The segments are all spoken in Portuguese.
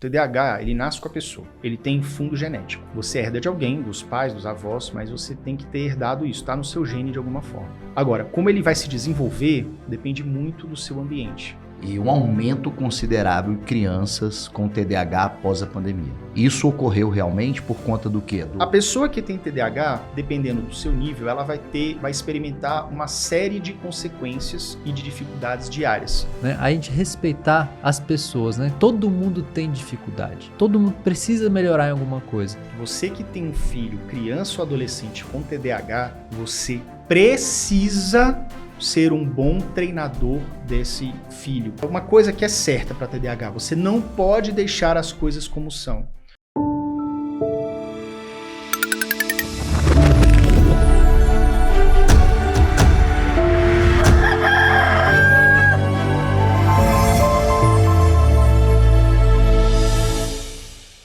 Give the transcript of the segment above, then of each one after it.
O TDAH, ele nasce com a pessoa, ele tem fundo genético. Você herda de alguém, dos pais, dos avós, mas você tem que ter herdado isso, está no seu gene de alguma forma. Agora, como ele vai se desenvolver, depende muito do seu ambiente. E um aumento considerável de crianças com TDAH após a pandemia. Isso ocorreu realmente por conta do quê? A pessoa que tem TDAH, dependendo do seu nível, ela vai experimentar uma série de consequências e de dificuldades diárias. A gente respeitar as pessoas, né? Todo mundo tem dificuldade, todo mundo precisa melhorar em alguma coisa. Você que tem um filho, criança ou adolescente com TDAH, você precisa ser um bom treinador desse filho. Uma coisa que é certa para TDAH, você não pode deixar as coisas como são.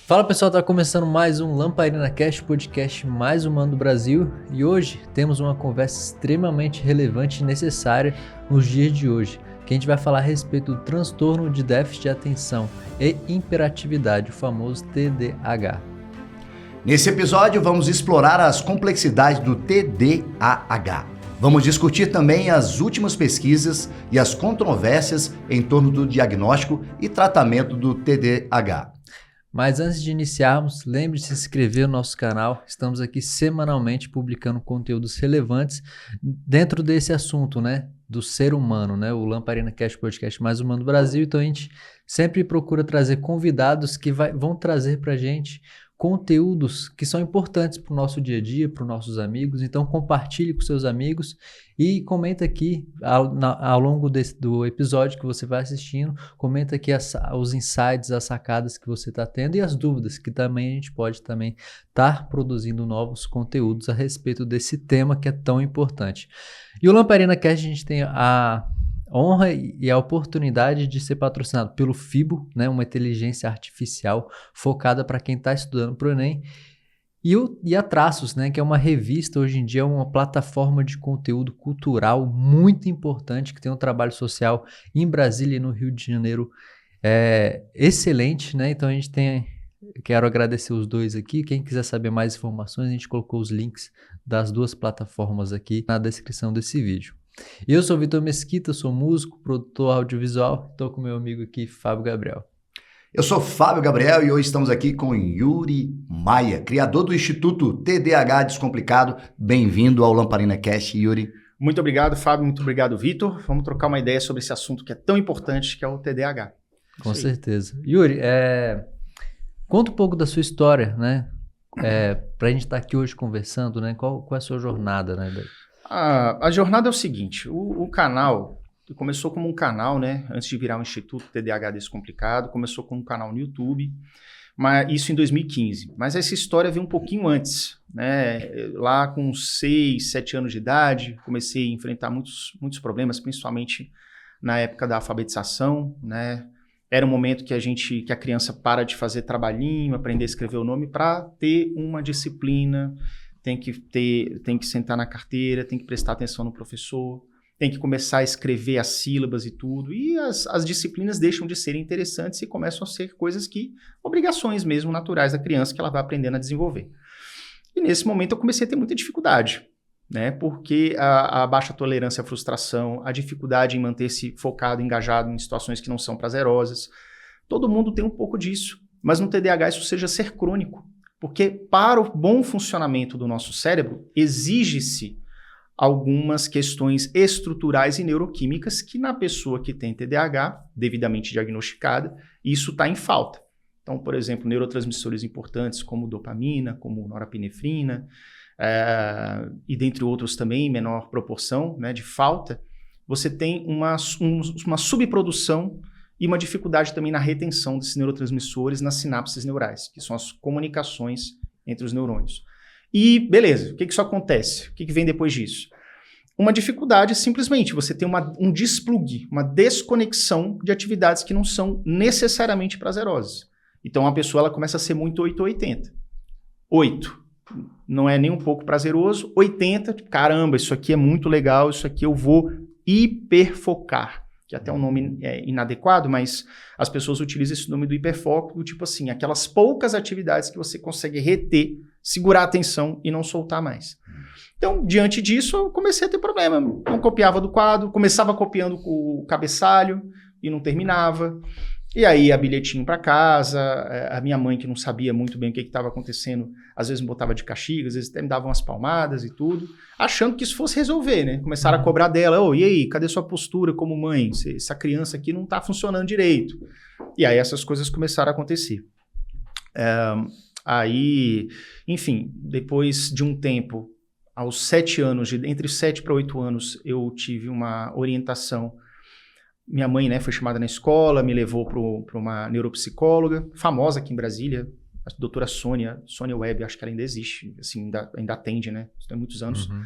Fala pessoal, tá começando mais um Lamparina Cast, podcast mais humano do Brasil, e hoje temos uma conversa extremamente relevante e necessária nos dias de hoje, que a gente vai falar a respeito do transtorno de déficit de atenção e hiperatividade, o famoso TDAH. Nesse episódio vamos explorar as complexidades do TDAH. Vamos discutir também as últimas pesquisas e as controvérsias em torno do diagnóstico e tratamento do TDAH. Mas antes de iniciarmos, lembre de se inscrever no nosso canal. Estamos aqui semanalmente publicando conteúdos relevantes dentro desse assunto, né? Do ser humano, né? O Lamparina Cast Podcast mais humano do Brasil. Então a gente sempre procura trazer convidados que vão trazer pra gente conteúdos que são importantes para o nosso dia a dia, para os nossos amigos. Então compartilhe com seus amigos e comenta aqui ao longo do episódio que você vai assistindo, comenta aqui os insights, as sacadas que você está tendo e as dúvidas, que também a gente pode também estar produzindo novos conteúdos a respeito desse tema que é tão importante. E o Lamparina Cast, a gente tem a honra e a oportunidade de ser patrocinado pelo FIBO, né, uma inteligência artificial focada para quem está estudando para o Enem, e a Traços, né, que é uma revista, hoje em dia é uma plataforma de conteúdo cultural muito importante, que tem um trabalho social em Brasília e no Rio de Janeiro excelente, né? Então quero agradecer os dois aqui. Quem quiser saber mais informações, a gente colocou os links das duas plataformas aqui na descrição desse vídeo. Eu sou Vitor Mesquita, sou músico, produtor audiovisual, estou com meu amigo aqui, Fábio Gabriel. Eu sou Fábio Gabriel e hoje estamos aqui com Yuri Maia, criador do Instituto TDAH Descomplicado. Bem-vindo ao Lamparina Cast, Yuri. Muito obrigado, Fábio. Muito obrigado, Vitor. Vamos trocar uma ideia sobre esse assunto que é tão importante, que é o TDAH. Com certeza. Yuri, conta um pouco da sua história, né? Para a gente estar aqui hoje conversando, né? Qual é a sua jornada, né? A jornada é o seguinte, o canal começou como um canal, né? Antes de virar um Instituto TDAH Descomplicado, começou como um canal no YouTube, mas isso em 2015. Mas essa história veio um pouquinho antes, né? Lá com 6, 7 anos de idade, comecei a enfrentar muitos problemas, principalmente na época da alfabetização, né? Era um momento que a criança para de fazer trabalhinho, aprender a escrever o nome para ter uma disciplina. Tem que sentar na carteira, tem que prestar atenção no professor, tem que começar a escrever as sílabas e tudo. E as disciplinas deixam de ser interessantes e começam a ser obrigações mesmo naturais da criança que ela vai aprendendo a desenvolver. E nesse momento eu comecei a ter muita dificuldade, né? Porque a baixa tolerância à frustração, a dificuldade em manter-se focado, engajado em situações que não são prazerosas. Todo mundo tem um pouco disso, mas no TDAH isso seja ser crônico. Porque para o bom funcionamento do nosso cérebro, exige-se algumas questões estruturais e neuroquímicas que na pessoa que tem TDAH, devidamente diagnosticada, isso está em falta. Então, por exemplo, neurotransmissores importantes como dopamina, como norepinefrina, e dentre outros também, em menor proporção, né, de falta, você tem uma subprodução e uma dificuldade também na retenção desses neurotransmissores nas sinapses neurais, que são as comunicações entre os neurônios. E, beleza, o que isso acontece? O que vem depois disso? Uma dificuldade, simplesmente, você tem um desplug, uma desconexão de atividades que não são necessariamente prazerosas. Então, a pessoa ela começa a ser muito 8 ou 80. 8, não é nem um pouco prazeroso. 80, caramba, isso aqui é muito legal, isso aqui eu vou hiperfocar. que até o nome é inadequado, mas as pessoas utilizam esse nome do hiperfoco, do tipo assim, aquelas poucas atividades que você consegue reter, segurar a atenção e não soltar mais. Então, diante disso, eu comecei a ter problema. Não copiava do quadro, começava copiando o cabeçalho e não terminava. E aí, a bilhetinho para casa, a minha mãe, que não sabia muito bem o que estava acontecendo, às vezes me botava de castigo, às vezes até me dava umas palmadas e tudo, achando que isso fosse resolver, né? Começaram a cobrar dela, e aí, cadê sua postura como mãe? Essa criança aqui não está funcionando direito. E aí, essas coisas começaram a acontecer. Aí, enfim, depois de um tempo, aos 7 anos, entre 7 para 8 anos, eu tive uma orientação. Minha mãe, né, foi chamada na escola, me levou para uma neuropsicóloga, famosa aqui em Brasília, a doutora Sônia Webb, acho que ela ainda existe, assim, ainda atende, né, isso tem muitos anos. Uhum.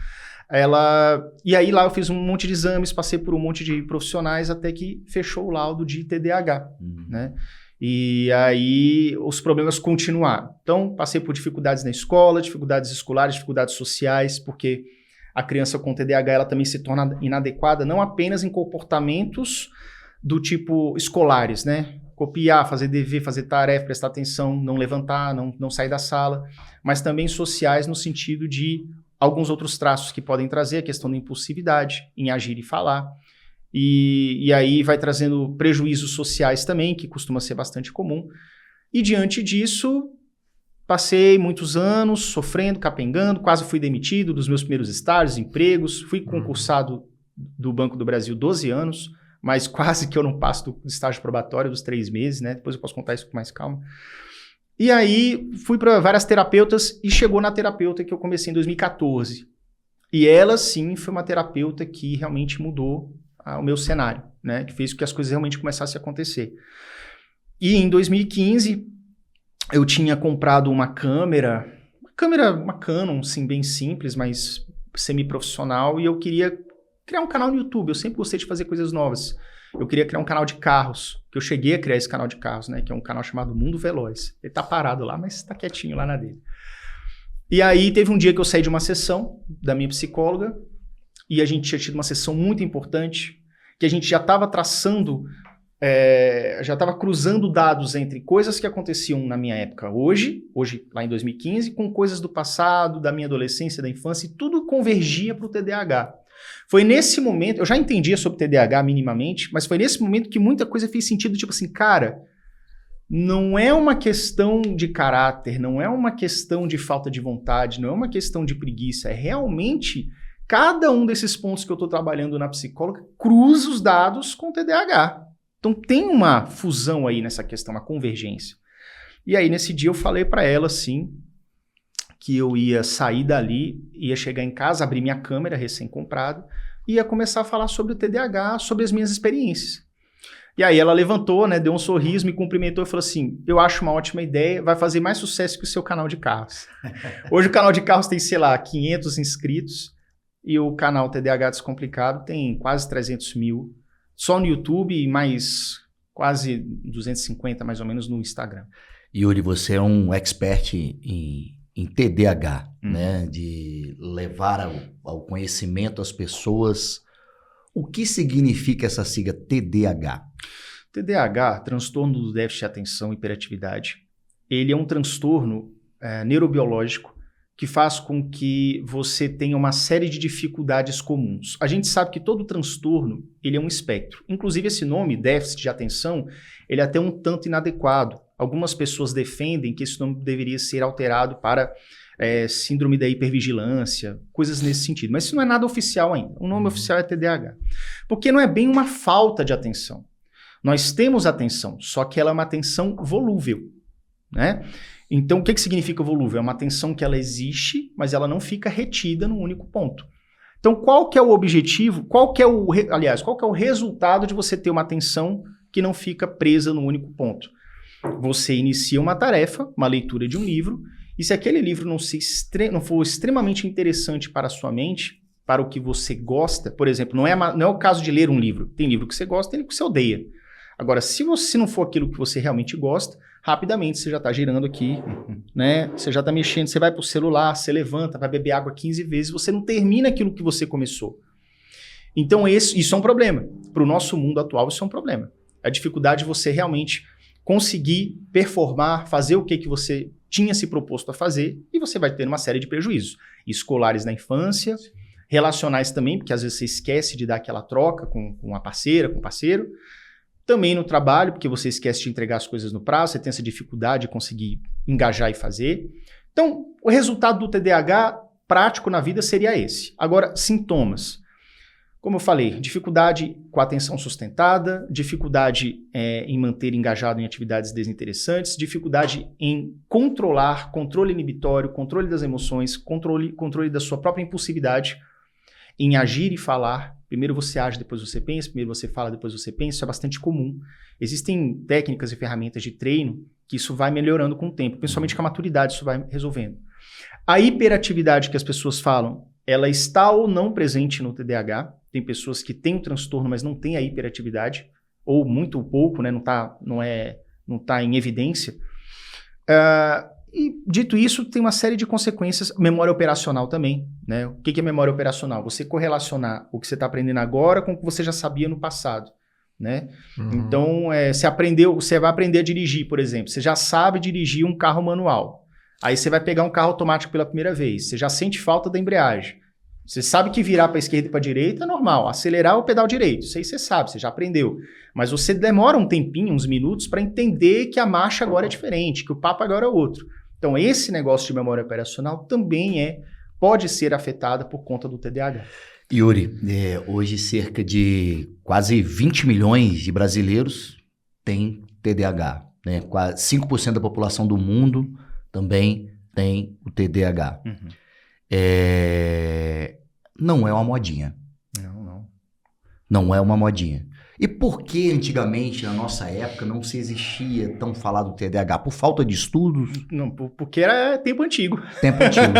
E aí lá eu fiz um monte de exames, passei por um monte de profissionais, até que fechou o laudo de TDAH, né. E aí os problemas continuaram. Então, passei por dificuldades na escola, dificuldades escolares, dificuldades sociais, porque a criança com TDAH ela também se torna inadequada, não apenas em comportamentos do tipo escolares, né? Copiar, fazer dever, fazer tarefa, prestar atenção, não levantar, não sair da sala, mas também sociais no sentido de alguns outros traços que podem trazer, a questão da impulsividade em agir e falar. E aí vai trazendo prejuízos sociais também, que costuma ser bastante comum. E diante disso, passei muitos anos sofrendo, capengando, quase fui demitido dos meus primeiros estágios, empregos. Fui concursado do Banco do Brasil 12 anos, mas quase que eu não passo do estágio probatório dos 3 meses, né? Depois eu posso contar isso com mais calma. E aí fui para várias terapeutas e chegou na terapeuta que eu comecei em 2014. E ela, sim, foi uma terapeuta que realmente mudou o meu cenário, né? Que fez com que as coisas realmente começassem a acontecer. E em 2015, eu tinha comprado uma câmera, uma Canon, sim, bem simples, mas semi-profissional, e eu queria criar um canal no YouTube. Eu sempre gostei de fazer coisas novas. Eu queria criar um canal de carros, que eu cheguei a criar esse canal de carros, né? Que é um canal chamado Mundo Veloz. Ele tá parado lá, mas tá quietinho lá na dele. E aí teve um dia que eu saí de uma sessão da minha psicóloga, e a gente tinha tido uma sessão muito importante, que a gente já estava traçando, já estava cruzando dados entre coisas que aconteciam na minha época hoje, lá em 2015, com coisas do passado, da minha adolescência, da infância, e tudo convergia para o TDAH. Foi nesse momento, eu já entendia sobre TDAH minimamente, mas foi nesse momento que muita coisa fez sentido, tipo assim, cara, não é uma questão de caráter, não é uma questão de falta de vontade, não é uma questão de preguiça, é realmente cada um desses pontos que eu estou trabalhando na psicóloga cruza os dados com o TDAH. Então tem uma fusão aí nessa questão, uma convergência. E aí nesse dia eu falei para ela, sim, que eu ia sair dali, ia chegar em casa, abrir minha câmera recém-comprada, e ia começar a falar sobre o TDAH, sobre as minhas experiências. E aí ela levantou, né, deu um sorriso, me cumprimentou e falou assim, eu acho uma ótima ideia, vai fazer mais sucesso que o seu canal de carros. Hoje o canal de carros tem, sei lá, 500 inscritos, e o canal TDAH Descomplicado tem quase 300 mil, só no YouTube e mais quase 250 mais ou menos no Instagram. Yuri, você é um expert em TDAH, né? De levar ao conhecimento as pessoas. O que significa essa sigla TDAH? TDAH, transtorno do déficit de atenção e hiperatividade, ele é um transtorno neurobiológico que faz com que você tenha uma série de dificuldades comuns. A gente sabe que todo transtorno, ele é um espectro. Inclusive, esse nome, déficit de atenção, ele é até um tanto inadequado. Algumas pessoas defendem que esse nome deveria ser alterado para síndrome da hipervigilância, coisas nesse sentido. Mas isso não é nada oficial ainda. O nome oficial é TDAH. Porque não é bem uma falta de atenção. Nós temos atenção, só que ela é uma atenção volúvel, né? Então, o que significa volúvel? É uma atenção que ela existe, mas ela não fica retida num único ponto. Então, qual que é o objetivo, qual que é o resultado de você ter uma atenção que não fica presa num único ponto? Você inicia uma tarefa, uma leitura de um livro, e se aquele livro não for extremamente interessante para a sua mente, para o que você gosta, por exemplo, não é o caso de ler um livro. Tem livro que você gosta, tem livro que você odeia. Agora, se não for aquilo que você realmente gosta, rapidamente você já está girando aqui, né? Você já está mexendo, você vai para o celular, você levanta, vai beber água 15 vezes, você não termina aquilo que você começou. Então isso é um problema. Para o nosso mundo atual, isso é um problema. A dificuldade de você realmente conseguir performar, fazer o que você tinha se proposto a fazer, e você vai ter uma série de prejuízos. Escolares na infância, relacionais também, porque às vezes você esquece de dar aquela troca com a parceira, com o parceiro. Também no trabalho, porque você esquece de entregar as coisas no prazo, você tem essa dificuldade de conseguir engajar e fazer. Então, o resultado do TDAH prático na vida seria esse. Agora, sintomas. Como eu falei, dificuldade com a atenção sustentada, dificuldade em manter engajado em atividades desinteressantes, dificuldade em controle inibitório, controle das emoções, controle da sua própria impulsividade, em agir e falar. Primeiro você age, depois você pensa, primeiro você fala, depois você pensa. Isso é bastante comum. Existem técnicas e ferramentas de treino que isso vai melhorando com o tempo, principalmente com a maturidade isso vai resolvendo. A hiperatividade que as pessoas falam, ela está ou não presente no TDAH. Tem pessoas que têm o transtorno, mas não têm a hiperatividade, ou muito pouco, né? Não tá em evidência. E dito isso, tem uma série de consequências. Memória operacional também, né? O que é memória operacional? Você correlacionar o que você está aprendendo agora com o que você já sabia no passado, né? Então, você vai aprender a dirigir, por exemplo. Você já sabe dirigir um carro manual. Aí você vai pegar um carro automático pela primeira vez. Você já sente falta da embreagem. Você sabe que virar para a esquerda e para a direita é normal. Acelerar o pedal direito. Isso aí você sabe, você já aprendeu. Mas você demora um tempinho, uns minutos, para entender que a marcha agora é diferente, que o papo agora é outro. Então, esse negócio de memória operacional também pode ser afetada por conta do TDAH. Yuri, hoje cerca de quase 20 milhões de brasileiros têm TDAH. Né? Quase 5% da população do mundo também tem o TDAH. Uhum. Não é uma modinha. Não é uma modinha. E por que antigamente, na nossa época, não se existia tão falado TDAH? Por falta de estudos? Não, porque era tempo antigo. Tempo antigo.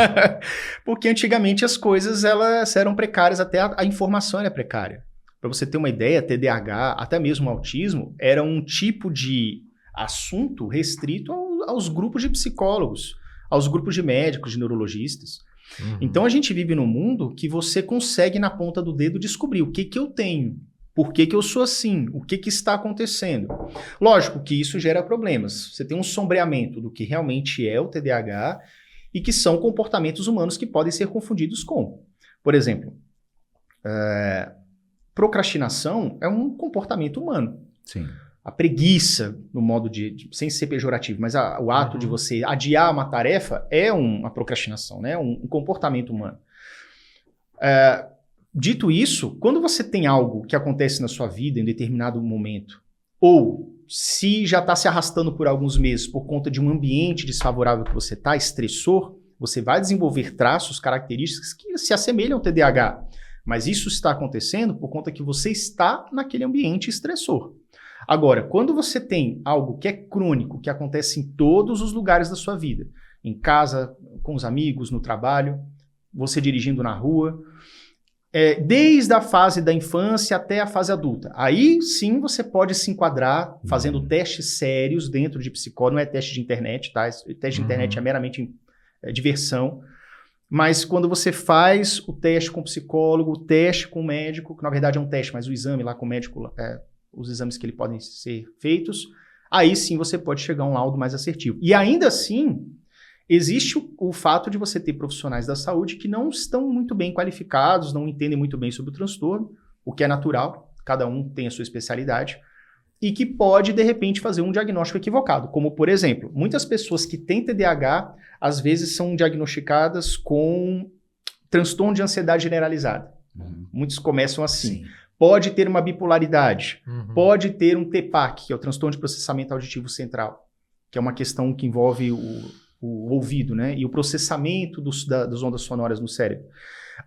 Porque antigamente as coisas elas eram precárias, até a informação era precária. Para você ter uma ideia, TDAH, até mesmo autismo, era um tipo de assunto restrito aos grupos de psicólogos, aos grupos de médicos, de neurologistas. Uhum. Então a gente vive num mundo que você consegue na ponta do dedo descobrir o que eu tenho, por que eu sou assim, o que está acontecendo. Lógico que isso gera problemas. Você tem um sombreamento do que realmente é o TDAH e que são comportamentos humanos que podem ser confundidos com. Por exemplo, procrastinação é um comportamento humano. Sim. A preguiça, no modo sem ser pejorativo, mas o ato de você adiar uma tarefa é uma procrastinação, né? Um comportamento humano. Dito isso, quando você tem algo que acontece na sua vida em determinado momento, ou se já está se arrastando por alguns meses por conta de um ambiente desfavorável que você está, estressor, você vai desenvolver traços, características que se assemelham ao TDAH. Mas isso está acontecendo por conta que você está naquele ambiente estressor. Agora, quando você tem algo que é crônico, que acontece em todos os lugares da sua vida, em casa, com os amigos, no trabalho, você dirigindo na rua, desde a fase da infância até a fase adulta, aí sim você pode se enquadrar fazendo testes sérios dentro de psicólogo, não é teste de internet, tá? Teste de internet é meramente diversão, mas quando você faz o teste com o psicólogo, o teste com o médico, que na verdade é um teste, mas o exame lá com o médico... os exames que ele podem ser feitos, aí sim você pode chegar a um laudo mais assertivo. E ainda assim, existe o fato de você ter profissionais da saúde que não estão muito bem qualificados, não entendem muito bem sobre o transtorno, o que é natural, cada um tem a sua especialidade, e que pode, de repente, fazer um diagnóstico equivocado. Como, por exemplo, muitas pessoas que têm TDAH, às vezes são diagnosticadas com transtorno de ansiedade generalizada. Muitos começam assim. Sim. Pode ter uma bipolaridade, pode ter um TPAC, que é o transtorno de processamento auditivo central, que é uma questão que envolve o ouvido, né? E o processamento das ondas sonoras no cérebro.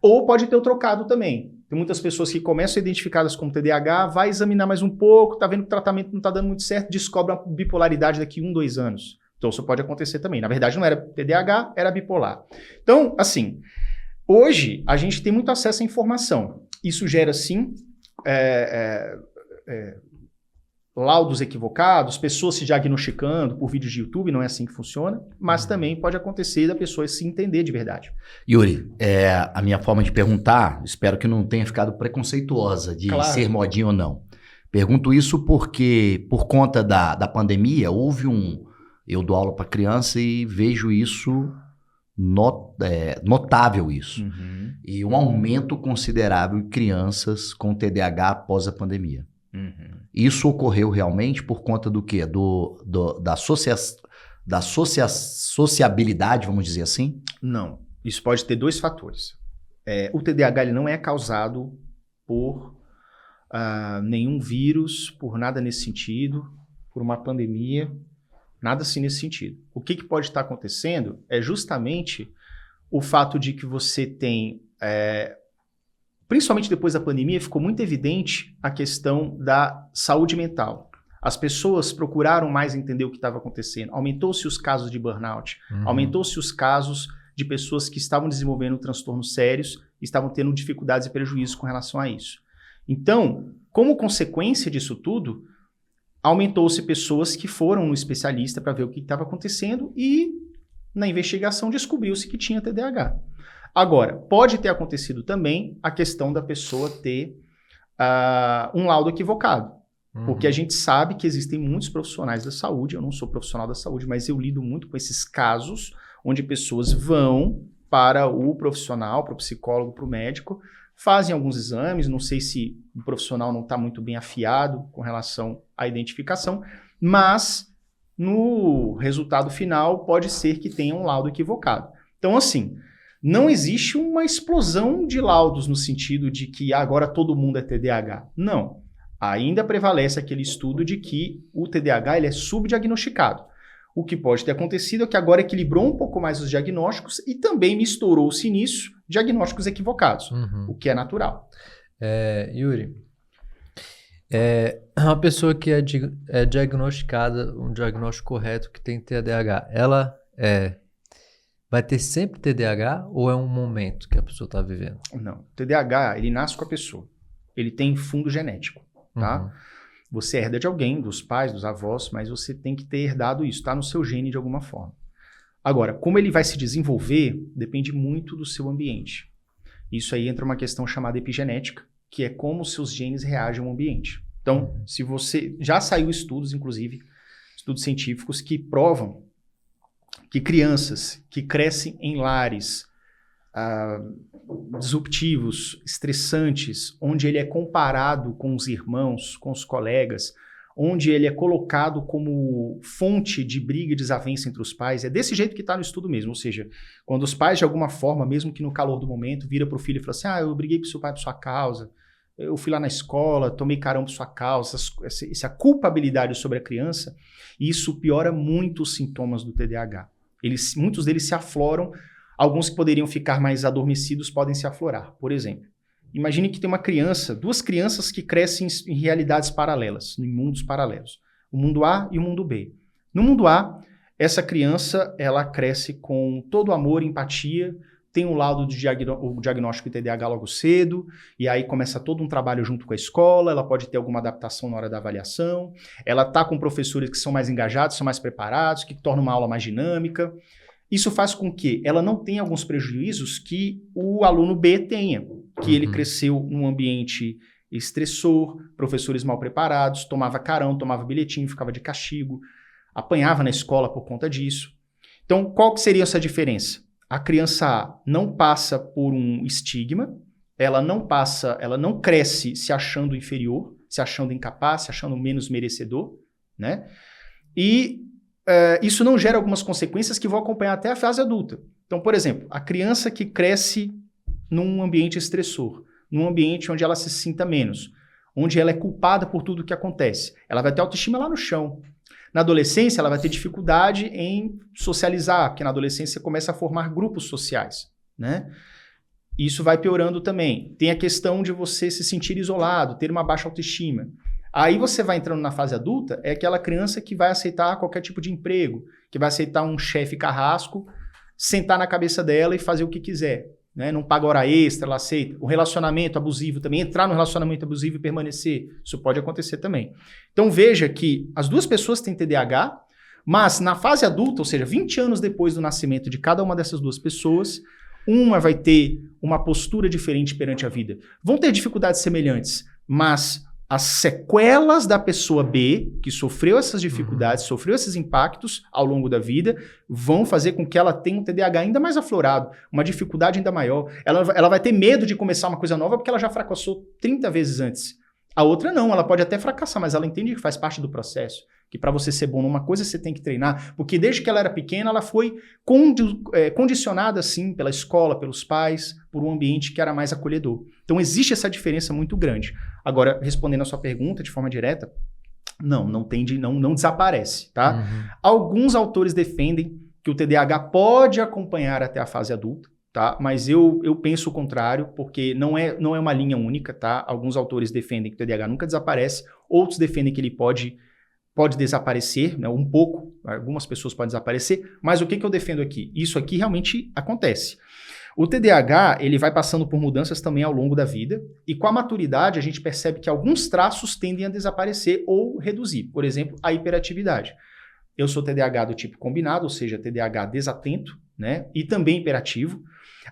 Ou pode ter o trocado também. Tem muitas pessoas que começam identificadas como TDAH, vai examinar mais um pouco, tá vendo que o tratamento não está dando muito certo, descobre uma bipolaridade daqui 1, 2 anos. Então isso pode acontecer também. Na verdade não era TDAH, era bipolar. Então, assim, hoje a gente tem muito acesso à informação. Isso gera, sim, laudos equivocados, pessoas se diagnosticando por vídeos de YouTube, não é assim que funciona, mas também pode acontecer da pessoa se entender de verdade. Yuri, a minha forma de perguntar, espero que não tenha ficado preconceituosa de ser modinha ou não. Pergunto isso porque, por conta da pandemia, eu dou aula para criança e vejo isso, notável isso. Uhum. E um aumento considerável em crianças com TDAH após a pandemia. Uhum. Isso ocorreu realmente por conta do quê? Da sociabilidade, vamos dizer assim? Não. Isso pode ter dois fatores. O TDAH ele não é causado por nenhum vírus, por nada nesse sentido, por uma pandemia, nada assim nesse sentido. O que pode estar acontecendo é justamente o fato de que você tem... principalmente depois da pandemia, ficou muito evidente a questão da saúde mental. As pessoas procuraram mais entender o que estava acontecendo. Aumentou-se os casos de burnout, aumentou-se os casos de pessoas que estavam desenvolvendo transtornos sérios e estavam tendo dificuldades e prejuízos com relação a isso. Então, como consequência disso tudo, aumentou-se pessoas que foram no especialista para ver o que estava acontecendo e, na investigação, descobriu-se que tinha TDAH. Agora, pode ter acontecido também a questão da pessoa ter um laudo equivocado. Porque a gente sabe que existem muitos profissionais da saúde, eu não sou profissional da saúde, mas eu lido muito com esses casos onde pessoas vão para o profissional, para o psicólogo, para o médico, fazem alguns exames, não sei se o profissional não está muito bem afiado com relação à identificação, mas no resultado final pode ser que tenha um laudo equivocado. Então, assim... Não existe uma explosão de laudos no sentido de que agora todo mundo é TDAH. Não. Ainda prevalece aquele estudo de que o TDAH ele é subdiagnosticado. O que pode ter acontecido é que agora equilibrou um pouco mais os diagnósticos e também misturou-se nisso diagnósticos equivocados, o que é natural. Yuri, uma pessoa que é diagnosticada, um diagnóstico correto que tem TDAH, ela vai ter sempre TDAH ou é um momento que a pessoa está vivendo? Não. O TDAH, ele nasce com a pessoa. Ele tem fundo genético, tá? Você herda de alguém, dos pais, dos avós, mas você tem que ter herdado isso, tá no seu gene de alguma forma. Agora, como ele vai se desenvolver, depende muito do seu ambiente. Isso aí entra uma questão chamada epigenética, que é como os seus genes reagem ao ambiente. Então, se você... Já saiu estudos, inclusive, estudos científicos que provam que crianças que crescem em lares disruptivos, estressantes, onde ele é comparado com os irmãos, com os colegas, onde ele é colocado como fonte de briga e desavença entre os pais, é desse jeito que está no estudo mesmo, ou seja, quando os pais de alguma forma, mesmo que no calor do momento, vira para o filho e fala assim, eu briguei com seu pai por sua causa, eu fui lá na escola, tomei carão por sua causa, essa culpabilidade sobre a criança, isso piora muito os sintomas do TDAH. Muitos deles se afloram, alguns que poderiam ficar mais adormecidos podem se aflorar. Por exemplo, imagine que tem uma criança, duas crianças que crescem em realidades paralelas, em mundos paralelos. O mundo A e o mundo B. No mundo A, essa criança ela cresce com todo amor e empatia, tem um laudo de diagnóstico de TDAH logo cedo, e aí começa todo um trabalho junto com a escola, ela pode ter alguma adaptação na hora da avaliação, ela está com professores que são mais engajados, são mais preparados, que tornam uma aula mais dinâmica. Isso faz com que ela não tenha alguns prejuízos que o aluno B tenha, que ele cresceu num ambiente estressor, professores mal preparados, tomava carão, tomava bilhetinho, ficava de castigo, apanhava na escola por conta disso. Então, qual que seria essa diferença? A criança A não passa por um estigma, ela não cresce se achando inferior, se achando incapaz, se achando menos merecedor, né? E isso não gera algumas consequências que vão acompanhar até a fase adulta. Então, por exemplo, a criança que cresce num ambiente estressor, num ambiente onde ela se sinta menos, onde ela é culpada por tudo que acontece, ela vai ter autoestima lá no chão. Na adolescência, ela vai ter dificuldade em socializar, porque na adolescência você começa a formar grupos sociais, né? Isso vai piorando também. Tem a questão de você se sentir isolado, ter uma baixa autoestima. Aí você vai entrando na fase adulta, é aquela criança que vai aceitar qualquer tipo de emprego, que vai aceitar um chefe carrasco, sentar na cabeça dela e fazer o que quiser. né? Não paga hora extra, ela aceita. O relacionamento abusivo também, entrar no relacionamento abusivo e permanecer, isso pode acontecer também. Então veja que as duas pessoas têm TDAH, mas na fase adulta, ou seja, 20 anos depois do nascimento de cada uma dessas duas pessoas, uma vai ter uma postura diferente perante a vida. Vão ter dificuldades semelhantes, mas as sequelas da pessoa B, que sofreu essas dificuldades, sofreu esses impactos ao longo da vida, vão fazer com que ela tenha um TDAH ainda mais aflorado, uma dificuldade ainda maior. Ela vai ter medo de começar uma coisa nova porque ela já fracassou 30 vezes antes. A outra não, ela pode até fracassar, mas ela entende que faz parte do processo. Que para você ser bom numa coisa, você tem que treinar. Porque desde que ela era pequena, ela foi condicionada, assim, pela escola, pelos pais, por um ambiente que era mais acolhedor. Então, existe essa diferença muito grande. Agora, respondendo a sua pergunta de forma direta, não desaparece, tá? Uhum. Alguns autores defendem que o TDAH pode acompanhar até a fase adulta, tá? Mas eu penso o contrário, porque não é uma linha única, tá? Alguns autores defendem que o TDAH nunca desaparece, outros defendem que ele pode desaparecer, né? Um pouco, algumas pessoas podem desaparecer, mas o que eu defendo aqui? Isso aqui realmente acontece. O TDAH, ele vai passando por mudanças também ao longo da vida, e com a maturidade a gente percebe que alguns traços tendem a desaparecer ou reduzir. Por exemplo, a hiperatividade. Eu sou TDAH do tipo combinado, ou seja, TDAH desatento, né? E também hiperativo.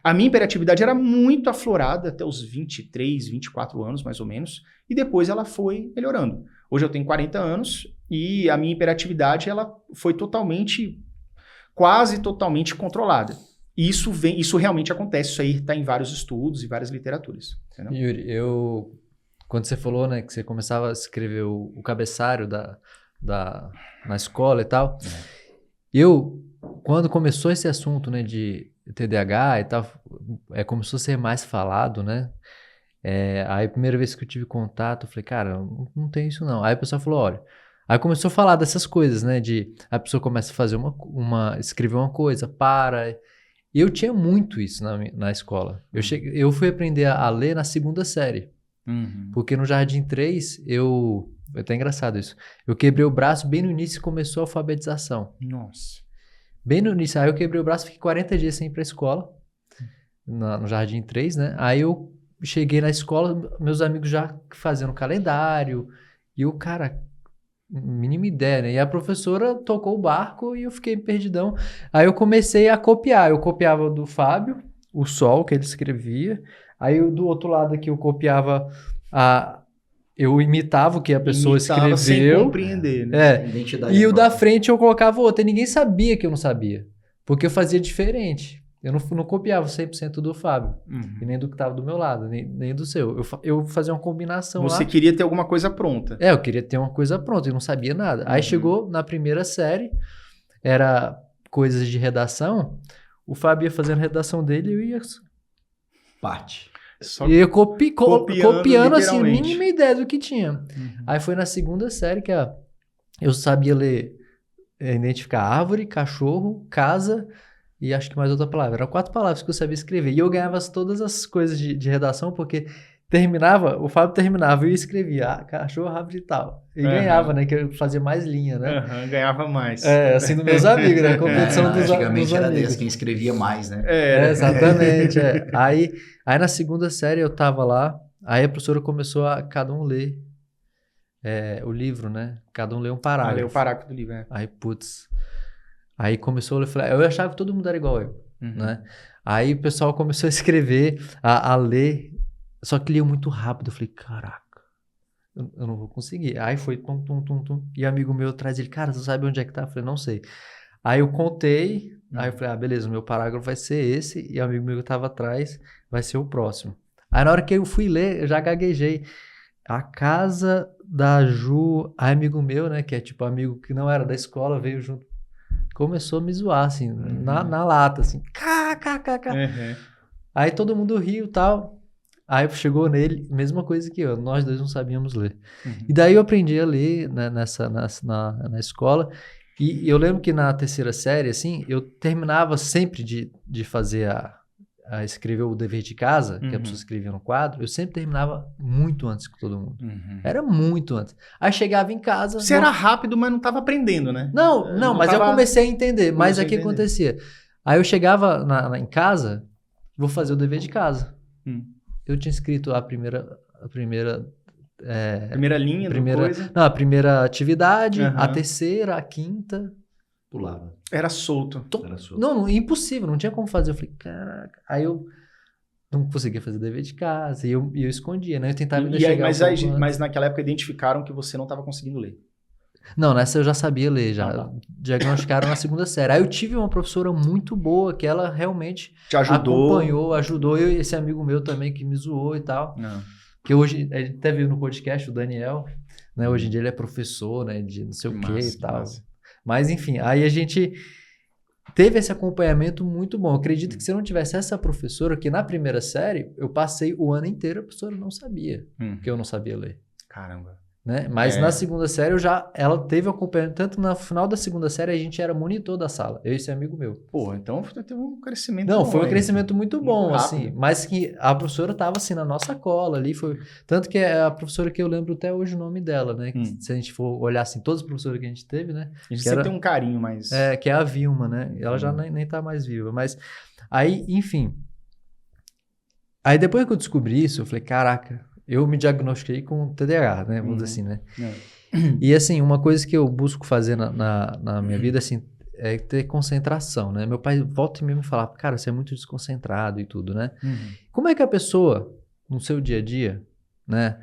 A minha hiperatividade era muito aflorada até os 23, 24 anos, mais ou menos, e depois ela foi melhorando. Hoje eu tenho 40 anos e a minha hiperatividade ela foi quase totalmente controlada. E isso realmente acontece, isso aí está em vários estudos e várias literaturas. Entendeu? Yuri, quando você falou, né, que você começava a escrever o cabeçário na escola e tal, quando começou esse assunto, né, de TDAH e tal, começou a ser mais falado, né? Aí a primeira vez que eu tive contato, eu falei, cara, não tem isso não. Aí o pessoal falou, olha, aí começou a falar dessas coisas, né, de a pessoa começa a fazer escrever uma coisa, e eu tinha muito isso na escola. Eu fui aprender a ler na segunda série, porque no Jardim 3, é até engraçado isso, eu quebrei o braço bem no início e começou a alfabetização. Nossa. Bem no início, aí eu quebrei o braço, fiquei 40 dias sem ir pra escola, no Jardim 3, né, aí eu cheguei na escola, meus amigos já fazendo calendário, e o cara, mínima ideia, né? E a professora tocou o barco e eu fiquei perdidão. Aí eu comecei a copiar. Eu copiava do Fábio, o sol que ele escrevia. Aí do outro lado aqui eu copiava eu imitava o que a pessoa escreveu. Sem compreender, né? E o da frente eu colocava outro. E ninguém sabia que eu não sabia. Porque eu fazia diferente. Eu não copiava 100% do Fábio, e nem do que estava do meu lado, nem do seu. Eu fazia uma combinação lá. Você queria ter alguma coisa pronta. Eu queria ter uma coisa pronta, eu não sabia nada. Aí chegou na primeira série, era coisas de redação, o Fábio ia fazendo a redação dele e eu ia... Parte. E eu copiando assim, mínima ideia do que tinha. Aí foi na segunda série que eu sabia ler, identificar árvore, cachorro, casa... E acho que mais outra palavra. Eram 4 palavras que eu sabia escrever. E eu ganhava todas as coisas de redação, porque o Fábio terminava e eu escrevia cachorro, árvore e tal. E ganhava, né? Que eu fazia mais linha, né? Ganhava mais. Assim, dos meus amigos, né? Competição dos antigamente era amigos. desse, quem escrevia mais, né? Exatamente. Aí na segunda série eu tava lá, aí a professora começou a cada um ler o livro, né? Cada um lê um parágrafo. Lê o parágrafo do livro, Aí, aí começou, eu achava que todo mundo era igual eu, né? Aí o pessoal começou a escrever, a ler, só que lia muito rápido. Eu falei, caraca, eu não vou conseguir. Aí foi tum, tum, tum, tum. E amigo meu atrás, ele, cara, você sabe onde é que tá? Eu falei, não sei. Aí eu contei, aí eu falei, beleza, o meu parágrafo vai ser esse, e o amigo meu que tava atrás vai ser o próximo. Aí na hora que eu fui ler, eu já gaguejei. A casa da Ju, amigo meu, né, que é tipo amigo que não era da escola, veio junto. Começou a me zoar, assim, na lata, assim, Aí todo mundo riu e tal. Aí chegou nele, mesma coisa que eu, nós dois não sabíamos ler. E daí eu aprendi a ler, né, na escola. E eu lembro que na terceira série, assim, eu terminava sempre de fazer a escrever o dever de casa, que a pessoa escrevia no quadro, eu sempre terminava muito antes que todo mundo. Era muito antes. Aí chegava em casa... Você era rápido, mas não estava aprendendo, né? Não, mas eu comecei a entender. Mas aqui acontecia. Aí eu chegava em casa vou fazer o dever de casa. Eu tinha escrito a primeira linha da coisa? Não, a primeira atividade, a terceira, a quinta. Pulava. Era solto. Não, impossível, não tinha como fazer. Eu falei, caraca. Aí eu não conseguia fazer o dever de casa e eu escondia, né? Eu tentava ainda chegar mas naquela época identificaram que você não estava conseguindo ler. Não, nessa eu já sabia ler, já diagnosticaram na segunda série. Aí eu tive uma professora muito boa, que ela realmente te ajudou, ajudou eu e esse amigo meu também que me zoou e tal. Não. Que hoje, a gente até viu no podcast, o Daniel, né? Hoje em dia ele é professor, né? De não sei o que e tal. Mas enfim, aí a gente teve esse acompanhamento muito bom. Eu acredito que se eu não tivesse essa professora, que na primeira série, eu passei o ano inteiro, a professora não sabia, que eu não sabia ler. Caramba. Né? Mas na segunda série ela teve acompanhamento, tanto no final da segunda série a gente era monitor da sala, eu e esse amigo meu. Pô, então teve um crescimento Não, bom, foi um crescimento muito bom, rápido. assim, mas que a professora tava assim na nossa cola ali, tanto que é a professora que eu lembro até hoje o nome dela, né? Se a gente for olhar assim, todas as professoras que a gente teve, né? A gente sempre tem um carinho, mas... que é a Vilma, né? Ela já nem tá mais viva, mas aí, enfim. Aí depois que eu descobri isso, eu falei, caraca, eu me diagnostiquei com TDAH, né? Vamos dizer assim, né? E assim, uma coisa que eu busco fazer na minha vida, assim, é ter concentração, né? Meu pai volta e meia me falava, cara, você é muito desconcentrado e tudo, né? Como é que a pessoa, no seu dia a dia, né,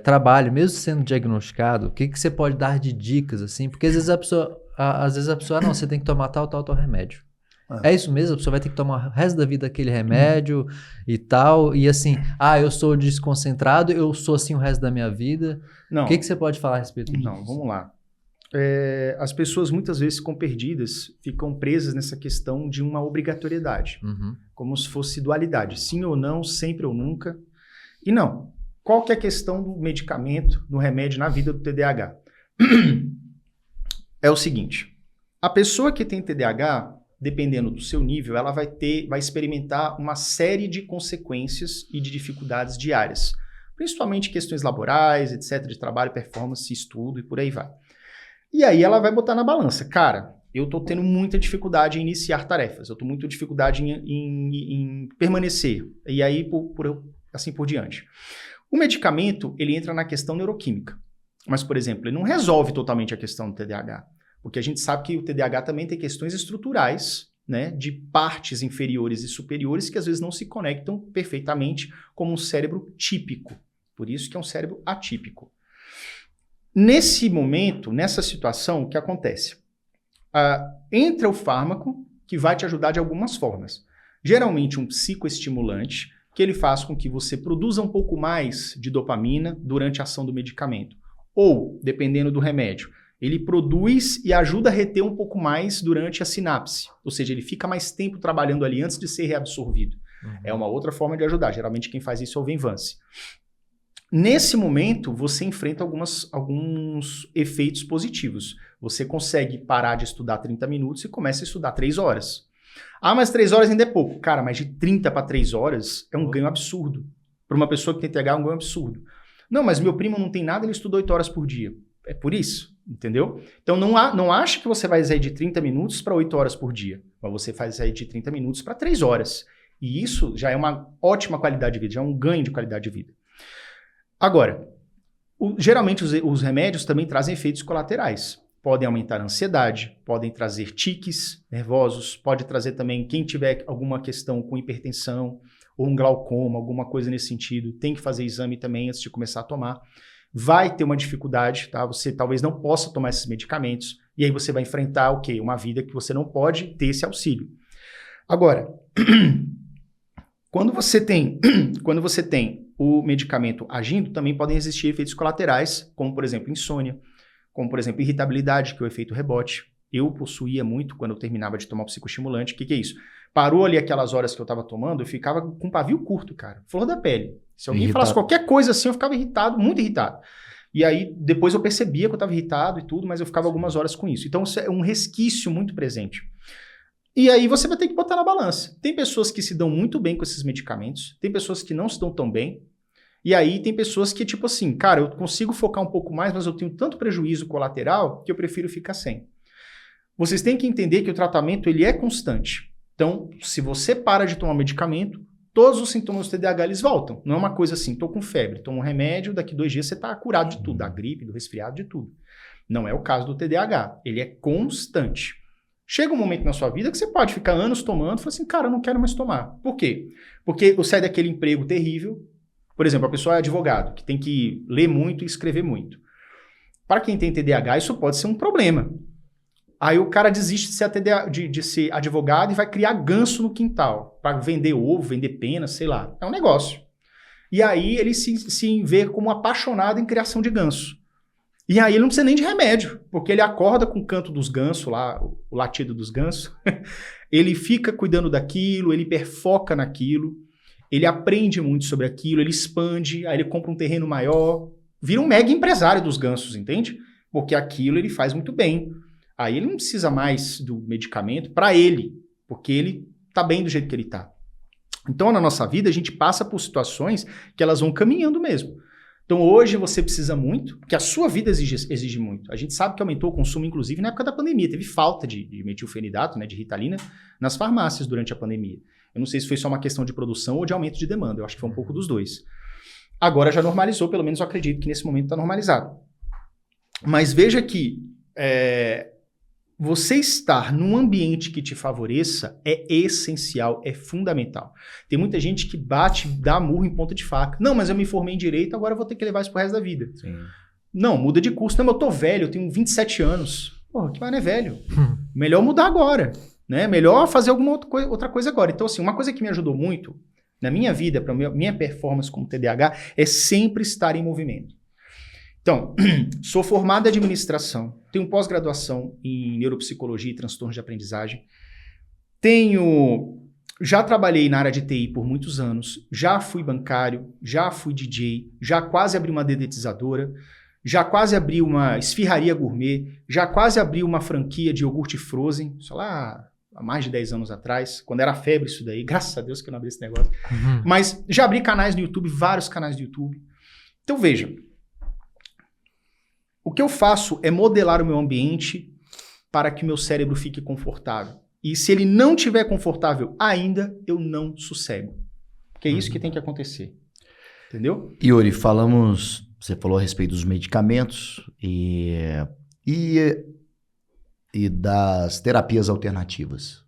trabalha, mesmo sendo diagnosticado, o que você pode dar de dicas, assim? Porque às vezes a pessoa, não, você tem que tomar tal remédio. É isso mesmo, a pessoa vai ter que tomar o resto da vida aquele remédio e tal, e assim, eu sou desconcentrado, eu sou assim o resto da minha vida. Não. O que você pode falar a respeito disso? Não, vamos lá. As pessoas muitas vezes ficam perdidas, ficam presas nessa questão de uma obrigatoriedade, como se fosse dualidade, sim ou não, sempre ou nunca. E não. Qual que é a questão do medicamento, do remédio na vida do TDAH? É o seguinte, a pessoa que tem TDAH, dependendo do seu nível, ela vai experimentar uma série de consequências e de dificuldades diárias, principalmente questões laborais, etc., de trabalho, performance, estudo e por aí vai. E aí ela vai botar na balança, cara, eu estou tendo muita dificuldade em iniciar tarefas, eu estou muita dificuldade em permanecer, e aí assim por diante. O medicamento, ele entra na questão neuroquímica, mas, por exemplo, ele não resolve totalmente a questão do TDAH. Porque a gente sabe que o TDAH também tem questões estruturais, né, de partes inferiores e superiores que às vezes não se conectam perfeitamente como um cérebro típico. Por isso que é um cérebro atípico. Nesse momento, nessa situação, o que acontece? Entra o fármaco que vai te ajudar de algumas formas. Geralmente um psicoestimulante que ele faz com que você produza um pouco mais de dopamina durante a ação do medicamento. Ou, dependendo do remédio, ele produz e ajuda a reter um pouco mais durante a sinapse. Ou seja, ele fica mais tempo trabalhando ali antes de ser reabsorvido. É uma outra forma de ajudar. Geralmente quem faz isso é o Venvance. Nesse momento, você enfrenta alguns efeitos positivos. Você consegue parar de estudar 30 minutos e começa a estudar 3 horas. Mas 3 horas ainda é pouco. Cara, mas de 30 para 3 horas é um ganho absurdo. Para uma pessoa que tem TDAH é um ganho absurdo. Não, mas meu primo não tem nada, ele estuda 8 horas por dia. É por isso. Entendeu? Então, não acha que você vai sair de 30 minutos para 8 horas por dia. Mas você faz sair de 30 minutos para 3 horas. E isso já é uma ótima qualidade de vida, já é um ganho de qualidade de vida. Agora, geralmente os remédios também trazem efeitos colaterais. Podem aumentar a ansiedade, podem trazer tiques nervosos, pode trazer também, quem tiver alguma questão com hipertensão ou um glaucoma, alguma coisa nesse sentido, tem que fazer exame também antes de começar a tomar. Vai ter uma dificuldade, tá? Você talvez não possa tomar esses medicamentos, e aí você vai enfrentar o quê? Uma vida que você não pode ter esse auxílio. Agora, quando você tem o medicamento agindo, também podem existir efeitos colaterais, como, por exemplo, insônia, como, por exemplo, irritabilidade, que é o efeito rebote. Eu possuía muito quando eu terminava de tomar o psicoestimulante. O que é isso? Parou ali aquelas horas que eu estava tomando, eu ficava com pavio curto, cara. Flor da pele. Se alguém falasse qualquer coisa assim, eu ficava irritado, muito irritado. E aí, depois eu percebia que eu estava irritado e tudo, mas eu ficava algumas horas com isso. Então, isso é um resquício muito presente. E aí, você vai ter que botar na balança. Tem pessoas que se dão muito bem com esses medicamentos, tem pessoas que não se dão tão bem, e aí tem pessoas que, tipo assim, cara, eu consigo focar um pouco mais, mas eu tenho tanto prejuízo colateral que eu prefiro ficar sem. Vocês têm que entender que o tratamento, ele é constante. Então, se você para de tomar medicamento, todos os sintomas do TDAH eles voltam. Não é uma coisa assim, tô com febre, tomo um remédio, daqui 2 dias você tá curado de tudo, da gripe, do resfriado, de tudo. Não é o caso do TDAH. Ele é constante. Chega um momento na sua vida que você pode ficar anos tomando e falar assim, cara, eu não quero mais tomar. Por quê? Porque eu saio daquele emprego terrível. Por exemplo, a pessoa é advogado, que tem que ler muito e escrever muito. Para quem tem TDAH, isso pode ser um problema. Aí o cara desiste de ser advogado e vai criar ganso no quintal para vender ovo, vender pena, sei lá. É um negócio. E aí ele se vê como apaixonado em criação de ganso. E aí ele não precisa nem de remédio, porque ele acorda com o canto dos gansos lá, o latido dos gansos. Ele fica cuidando daquilo, ele hiperfoca naquilo, ele aprende muito sobre aquilo, ele expande, aí ele compra um terreno maior, vira um mega empresário dos gansos, entende? Porque aquilo ele faz muito bem. Aí ele não precisa mais do medicamento para ele, porque ele tá bem do jeito que ele tá. Então, na nossa vida, a gente passa por situações que elas vão caminhando mesmo. Então, hoje você precisa muito, porque a sua vida exige muito. A gente sabe que aumentou o consumo, inclusive, na época da pandemia. Teve falta de metilfenidato, né, de Ritalina, nas farmácias durante a pandemia. Eu não sei se foi só uma questão de produção ou de aumento de demanda. Eu acho que foi um pouco dos dois. Agora já normalizou, pelo menos eu acredito que nesse momento está normalizado. Mas veja que você estar num ambiente que te favoreça é essencial, é fundamental. Tem muita gente que dá murro em ponta de faca. Não, mas eu me formei em Direito, agora eu vou ter que levar isso pro resto da vida. Sim. Não, muda de curso. Não, mas eu tô velho, eu tenho 27 anos. Porra, que mais não é velho? Melhor mudar agora, né? Melhor fazer alguma outra coisa agora. Então, assim, uma coisa que me ajudou muito na minha vida, para minha performance como TDAH, é sempre estar em movimento. Então, sou formado em administração, tenho pós-graduação em neuropsicologia e transtornos de aprendizagem, já trabalhei na área de TI por muitos anos, já fui bancário, já fui DJ, já quase abri uma dedetizadora, já quase abri uma esfirraria gourmet, já quase abri uma franquia de iogurte frozen, só lá há mais de 10 anos atrás, quando era febre isso daí, graças a Deus que eu não abri esse negócio. Mas já abri canais no YouTube, vários canais do YouTube. Então veja, o que eu faço é modelar o meu ambiente para que o meu cérebro fique confortável. E se ele não estiver confortável ainda, eu não sossego. Porque é isso que tem que acontecer. Entendeu? Yuri, você falou a respeito dos medicamentos e das terapias alternativas.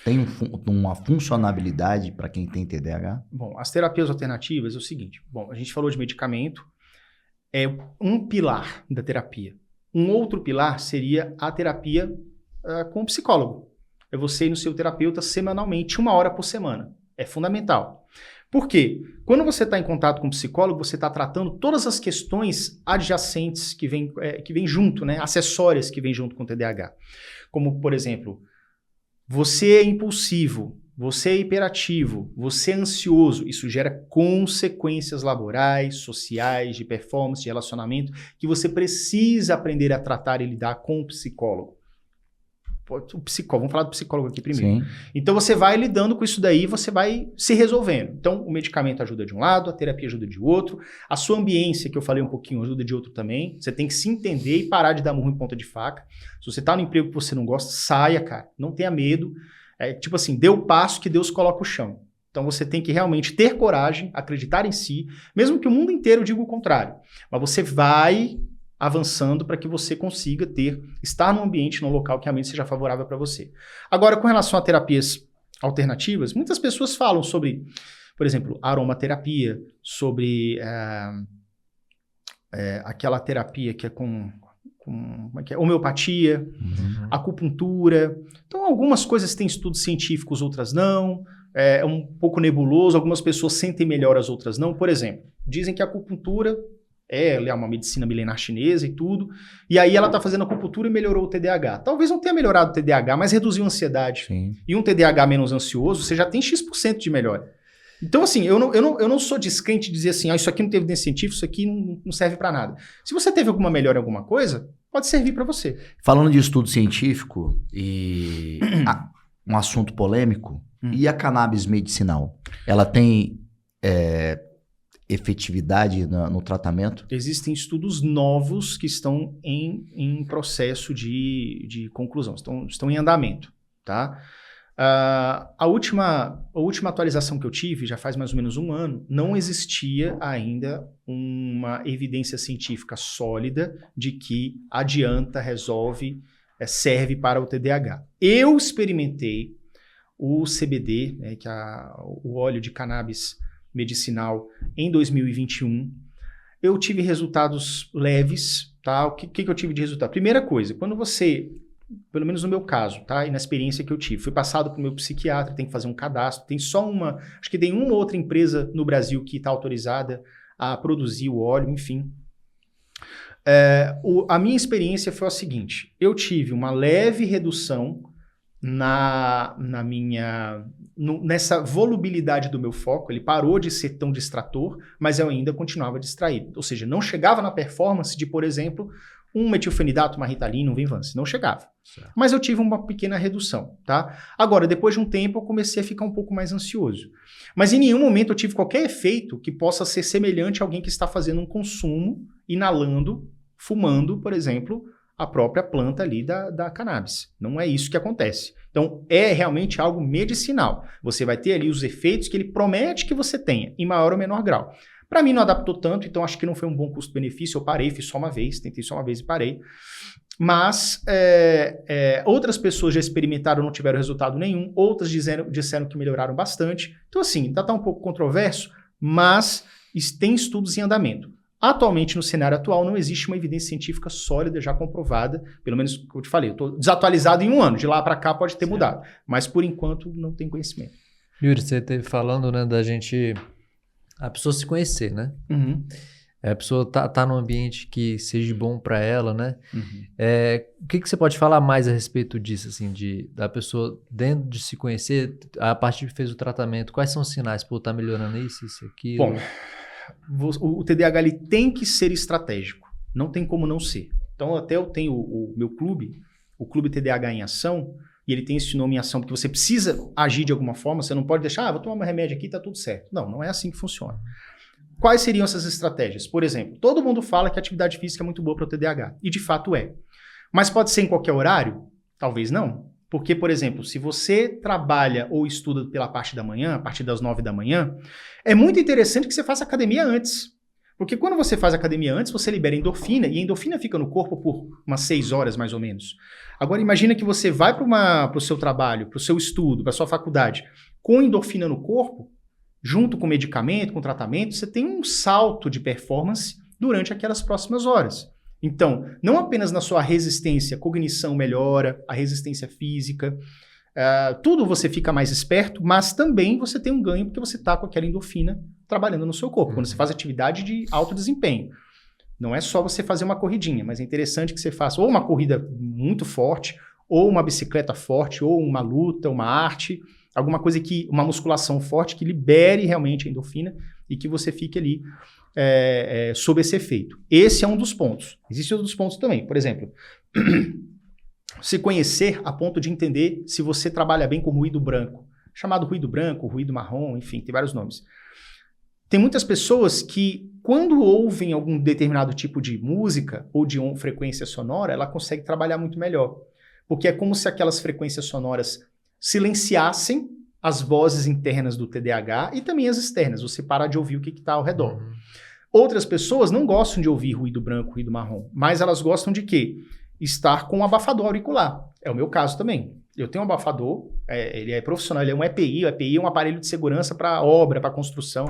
Tem uma funcionalidade para quem tem TDAH? Bom, as terapias alternativas é o seguinte. Bom, a gente falou de medicamento. É um pilar da terapia. Um outro pilar seria a terapia com o psicólogo. É você ir no seu terapeuta semanalmente, 1 hora por semana. É fundamental. Por quê? Quando você está em contato com o psicólogo, você está tratando todas as questões adjacentes que vêm junto, né? Acessórias que vêm junto com o TDAH. Como, por exemplo, você é impulsivo, você é hiperativo, você é ansioso, isso gera consequências laborais, sociais, de performance, de relacionamento, que você precisa aprender a tratar e lidar com o psicólogo. Vamos falar do psicólogo aqui primeiro. Sim. Então você vai lidando com isso daí, você vai se resolvendo. Então o medicamento ajuda de um lado, a terapia ajuda de outro, a sua ambiência, que eu falei um pouquinho, ajuda de outro também. Você tem que se entender e parar de dar murro em ponta de faca. Se você está no emprego que você não gosta, saia, cara. Não tenha medo. Tipo assim, dê o passo que Deus coloca o chão. Então você tem que realmente ter coragem, acreditar em si, mesmo que o mundo inteiro diga o contrário. Mas você vai avançando para que você consiga estar num ambiente, num local que realmente seja favorável para você. Agora, com relação a terapias alternativas, muitas pessoas falam sobre, por exemplo, aromaterapia, sobre aquela terapia que é com homeopatia, acupuntura. Então, algumas coisas têm estudos científicos, outras não. É um pouco nebuloso, algumas pessoas sentem melhor, as outras não. Por exemplo, dizem que a acupuntura é uma medicina milenar chinesa e tudo, e aí ela está fazendo acupuntura e melhorou o TDAH. Talvez não tenha melhorado o TDAH, mas reduziu a ansiedade. Sim. E um TDAH menos ansioso, você já tem X% de melhora. Então, assim, eu não sou descrente de dizer assim, isso aqui não teve evidência científica, isso aqui não serve para nada. Se você teve alguma melhora em alguma coisa, pode servir para você. Falando de estudo científico e um assunto polêmico, e a cannabis medicinal? Ela tem efetividade no tratamento? Existem estudos novos que estão em processo de conclusão, estão em andamento, tá? A última atualização que eu tive, já faz mais ou menos um ano, não existia ainda uma evidência científica sólida de que adianta, resolve, serve para o TDAH. Eu experimentei o CBD, né, que é o óleo de cannabis medicinal, em 2021. Eu tive resultados leves, tá? O que eu tive de resultado? Primeira coisa, quando você, pelo menos no meu caso, tá? E na experiência que eu tive, fui passado para o meu psiquiatra, tem que fazer um cadastro, tem só acho que tem uma ou outra empresa no Brasil que está autorizada a produzir o óleo, enfim. A minha experiência foi a seguinte, eu tive uma leve redução nessa volubilidade do meu foco, ele parou de ser tão distrator, mas eu ainda continuava distraído. Ou seja, não chegava na performance de, por exemplo, um metilfenidato, uma Ritalina, um Venvance. Não chegava. Certo. Mas eu tive uma pequena redução, tá? Agora, depois de um tempo, eu comecei a ficar um pouco mais ansioso. Mas em nenhum momento eu tive qualquer efeito que possa ser semelhante a alguém que está fazendo um consumo, inalando, fumando, por exemplo, a própria planta ali da cannabis. Não é isso que acontece. Então, é realmente algo medicinal. Você vai ter ali os efeitos que ele promete que você tenha, em maior ou menor grau. Para mim não adaptou tanto, então acho que não foi um bom custo-benefício. Eu parei, fiz só uma vez, tentei só uma vez e parei. Mas outras pessoas já experimentaram, não tiveram resultado nenhum. Outras disseram que melhoraram bastante. Então assim, ainda está um pouco controverso, mas tem estudos em andamento. Atualmente, no cenário atual, não existe uma evidência científica sólida, já comprovada, pelo menos o que eu te falei, eu estou desatualizado em um ano, de lá para cá pode ter mudado, mas por enquanto não tem conhecimento. Yuri, você esteve falando, né, da gente, a pessoa se conhecer, né? Uhum. A pessoa tá num ambiente que seja bom para ela, né? Uhum. O que você pode falar mais a respeito disso, assim, da pessoa dentro de se conhecer, a partir que fez o tratamento, quais são os sinais? Pô, tá melhorando isso, aquilo? Bom, o TDAH ele tem que ser estratégico, não tem como não ser. Então até eu tenho o meu clube, o Clube TDAH em Ação, e ele tem esse nome em ação porque você precisa agir de alguma forma, você não pode deixar, vou tomar um remédio aqui e tá tudo certo. Não é assim que funciona. Quais seriam essas estratégias? Por exemplo, todo mundo fala que a atividade física é muito boa para o TDAH, e de fato é. Mas pode ser em qualquer horário? Talvez não. Porque, por exemplo, se você trabalha ou estuda pela parte da manhã, a partir das 9 da manhã, é muito interessante que você faça academia antes. Porque quando você faz academia antes, você libera endorfina, e a endorfina fica no corpo por umas 6 horas, mais ou menos. Agora, imagina que você vai para o seu trabalho, para o seu estudo, para a sua faculdade, com endorfina no corpo, junto com medicamento, com tratamento, você tem um salto de performance durante aquelas próximas horas. Então, não apenas na sua resistência, cognição melhora, a resistência física, tudo você fica mais esperto, mas também você tem um ganho porque você está com aquela endorfina trabalhando no seu corpo, quando você faz atividade de alto desempenho. Não é só você fazer uma corridinha, mas é interessante que você faça ou uma corrida muito forte, ou uma bicicleta forte, ou uma luta, uma arte, alguma coisa uma musculação forte que libere realmente a endorfina e que você fique ali sob esse efeito. Esse é um dos pontos. Existem outros pontos também. Por exemplo, se conhecer a ponto de entender se você trabalha bem com ruído branco. Chamado ruído branco, ruído marrom, enfim, tem vários nomes. Tem muitas pessoas que, quando ouvem algum determinado tipo de música ou de frequência sonora, ela consegue trabalhar muito melhor. Porque é como se aquelas frequências sonoras silenciassem as vozes internas do TDAH e também as externas. Você para de ouvir o que está ao redor. Uhum. Outras pessoas não gostam de ouvir ruído branco, ruído marrom, mas elas gostam de quê? Estar com um abafador auricular. É o meu caso também. Eu tenho um abafador, ele é profissional, ele é um EPI. O EPI é um aparelho de segurança para obra, para construção.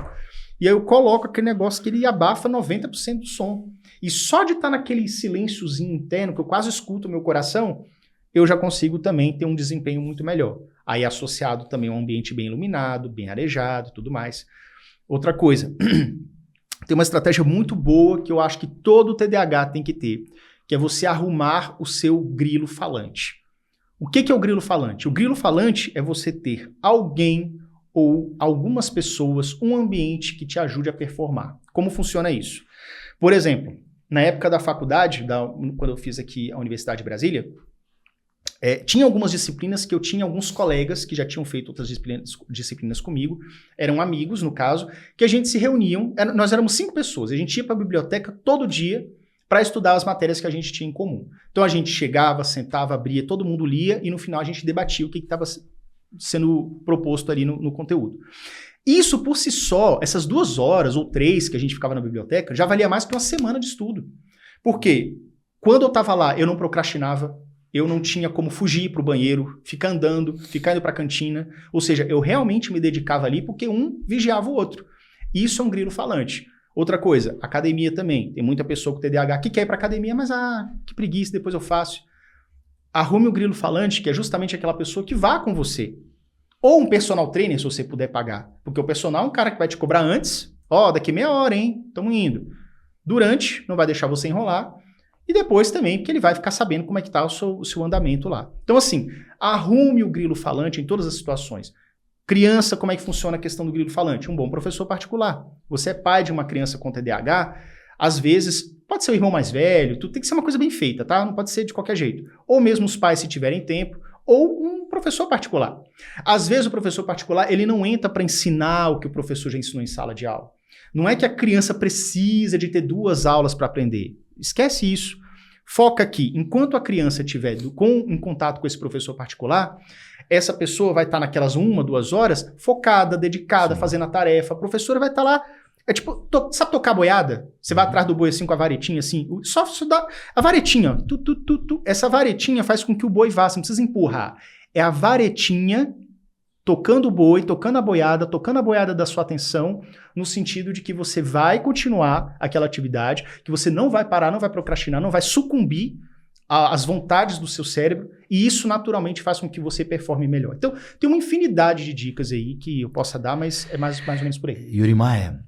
E aí eu coloco aquele negócio que ele abafa 90% do som. E só de estar naquele silênciozinho interno, que eu quase escuto o meu coração, eu já consigo também ter um desempenho muito melhor. Aí associado também a um ambiente bem iluminado, bem arejado e tudo mais. Outra coisa, tem uma estratégia muito boa que eu acho que todo TDAH tem que ter, que é você arrumar o seu grilo falante. O que é o grilo falante? O grilo falante é você ter alguém ou algumas pessoas, um ambiente que te ajude a performar. Como funciona isso? Por exemplo, na época da faculdade, quando eu fiz aqui a Universidade de Brasília, tinha algumas disciplinas que eu tinha alguns colegas que já tinham feito outras disciplinas comigo, eram amigos, no caso, que a gente se reuniam, nós éramos 5 pessoas, a gente ia para a biblioteca todo dia para estudar as matérias que a gente tinha em comum. Então a gente chegava, sentava, abria, todo mundo lia e no final a gente debatia o que estava sendo proposto ali no conteúdo. Isso por si só, essas 2 horas ou 3 que a gente ficava na biblioteca, já valia mais que uma semana de estudo. Por quê? Quando eu estava lá, eu não procrastinava, eu não tinha como fugir para o banheiro, ficar andando, ficar indo para a cantina. Ou seja, eu realmente me dedicava ali porque um vigiava o outro. Isso é um grilo falante. Outra coisa, academia também. Tem muita pessoa com TDAH que quer ir para academia, mas que preguiça, depois eu faço. Arrume o grilo falante, que é justamente aquela pessoa que vá com você. Ou um personal trainer, se você puder pagar. Porque o personal é um cara que vai te cobrar antes. Daqui meia hora, hein? Estamos indo. Durante, não vai deixar você enrolar. E depois também, porque ele vai ficar sabendo como é que está o seu andamento lá. Então, assim, arrume o grilo falante em todas as situações. Criança, como é que funciona a questão do grilo falante? Um bom professor particular. Você é pai de uma criança com TDAH, às vezes, pode ser o irmão mais velho, tudo tem que ser uma coisa bem feita, tá? Não pode ser de qualquer jeito. Ou mesmo os pais, se tiverem tempo, ou um professor particular. Às vezes o professor particular, ele não entra para ensinar o que o professor já ensinou em sala de aula. Não é que a criança precisa de ter 2 aulas para aprender. Esquece isso. Foca aqui. Enquanto a criança estiver em contato com esse professor particular, essa pessoa vai estar naquelas 1, 2 horas focada, dedicada, fazendo a tarefa. A professora vai estar lá. É tipo, sabe tocar boiada? Você vai atrás do boi assim com a varetinha assim, só dá a varetinha, essa varetinha faz com que o boi vá, você não precisa empurrar. É a varetinha tocando o boi, tocando a boiada da sua atenção, no sentido de que você vai continuar aquela atividade, que você não vai parar, não vai procrastinar, não vai sucumbir às vontades do seu cérebro, e isso naturalmente faz com que você performe melhor. Então, tem uma infinidade de dicas aí que eu possa dar, mas é mais ou menos por aí. Yuri Maia,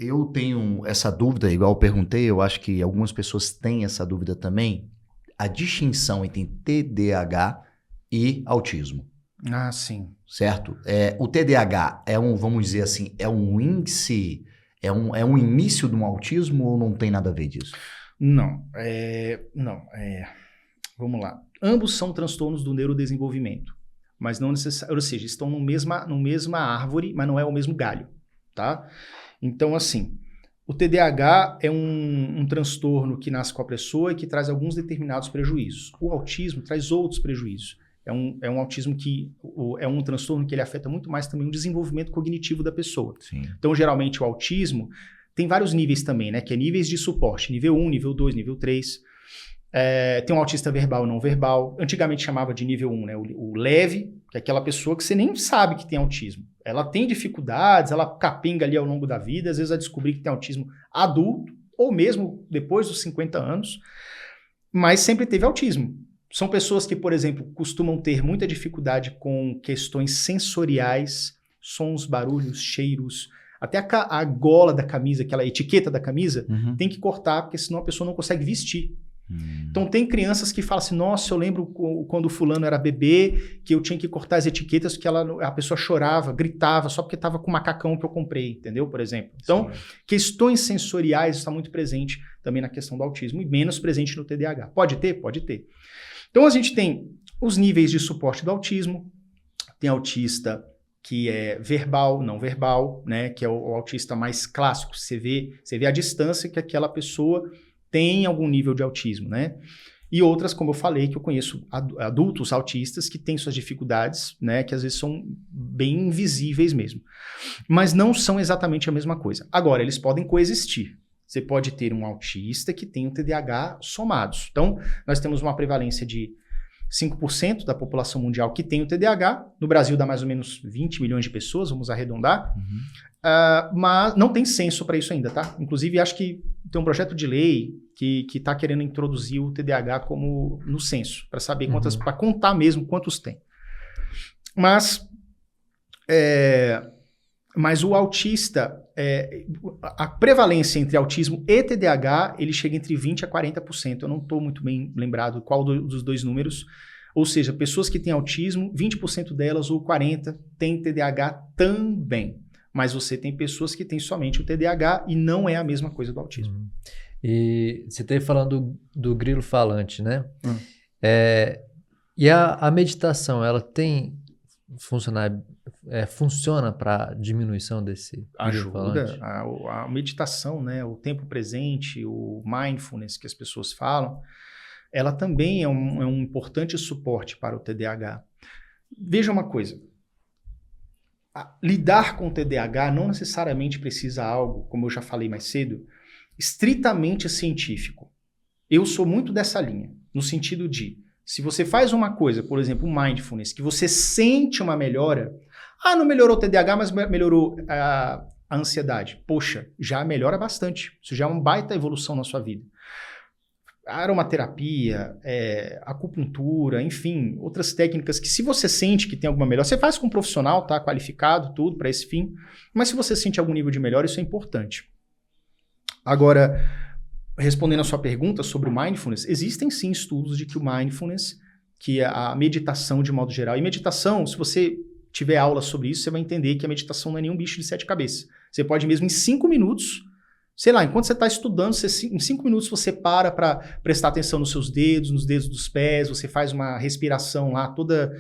eu tenho essa dúvida, igual eu perguntei, eu acho que algumas pessoas têm essa dúvida também, a distinção entre TDAH e autismo. Ah, sim. Certo? O TDAH vamos dizer assim, é um índice, é um início de um autismo ou não tem nada a ver disso? Não. Vamos lá. Ambos são transtornos do neurodesenvolvimento, mas não necessariamente, ou seja, estão no mesma árvore, mas não é o mesmo galho, tá? Então, assim, o TDAH é um transtorno que nasce com a pessoa e que traz alguns determinados prejuízos. O autismo traz outros prejuízos. É um autismo é um transtorno que ele afeta muito mais também o desenvolvimento cognitivo da pessoa. Sim. Então, geralmente, o autismo tem vários níveis também, né? Que é níveis de suporte. Nível 1, nível 2, nível 3. Tem um autista verbal e não verbal. Antigamente chamava de nível 1, né? O leve, que é aquela pessoa que você nem sabe que tem autismo. Ela tem dificuldades, ela capenga ali ao longo da vida, às vezes vai descobrir que tem autismo adulto, ou mesmo depois dos 50 anos, mas sempre teve autismo. São pessoas que, por exemplo, costumam ter muita dificuldade com questões sensoriais, sons, barulhos, cheiros, até a gola da camisa, aquela etiqueta da camisa, tem que cortar, porque senão a pessoa não consegue vestir. Então tem crianças que falam assim, nossa, eu lembro quando o fulano era bebê, que eu tinha que cortar as etiquetas, porque a pessoa chorava, gritava, só porque estava com o macacão que eu comprei, entendeu? Por exemplo. Então, questões sensoriais está muito presente também na questão do autismo, e menos presente no TDAH. Pode ter? Pode ter. Então a gente tem os níveis de suporte do autismo, tem autista que é verbal, não verbal, né, que é o autista mais clássico. Você vê a distância que aquela pessoa tem algum nível de autismo, né? E outras, como eu falei, que eu conheço adultos autistas que têm suas dificuldades, né, que às vezes são bem invisíveis mesmo. Mas não são exatamente a mesma coisa. Agora, eles podem coexistir. Você pode ter um autista que tem um TDAH somados. Então, nós temos uma prevalência de 5% da população mundial que tem o TDAH. No Brasil dá mais ou menos 20 milhões de pessoas, vamos arredondar. Mas não tem censo para isso ainda, tá? Inclusive, acho que tem um projeto de lei que está querendo introduzir o TDAH como no censo, para saber quantas, para contar mesmo quantos tem. Mas o autista, a prevalência entre autismo e TDAH, ele chega entre 20% a 40%. Eu não estou muito bem lembrado qual dos dois números. Ou seja, pessoas que têm autismo, 20% delas ou 40% têm TDAH também. Mas você tem pessoas que têm somente o TDAH e não é a mesma coisa do autismo. E você esteve falando do grilo falante, né? E a meditação, ela tem funciona para diminuição desse grilo falante? Ajuda. A meditação, né? O tempo presente, o mindfulness que as pessoas falam, ela também é um importante suporte para o TDAH. veja uma coisa. Lidar com o TDAH não necessariamente precisa algo, como eu já falei mais cedo, estritamente científico. Eu sou muito dessa linha, no sentido de, se você faz uma coisa, por exemplo, um mindfulness, que você sente uma melhora, não melhorou o TDAH, mas melhorou a ansiedade. Poxa, já melhora bastante. Isso já é uma baita evolução na sua vida. A aromaterapia, acupuntura, enfim, outras técnicas que se você sente que tem alguma melhora, você faz com um profissional, tá? Qualificado, tudo para esse fim, mas se você sente algum nível de melhora, isso é importante. Agora, respondendo a sua pergunta sobre o mindfulness, existem sim estudos de que o mindfulness, que é a meditação de modo geral, e meditação, se você tiver aula sobre isso, você vai entender que a meditação não é nenhum bicho de 7 cabeças. Você pode mesmo em 5 minutos, sei lá, enquanto você está estudando, em 5 minutos você para prestar atenção nos seus dedos, nos dedos dos pés, você faz uma respiração lá toda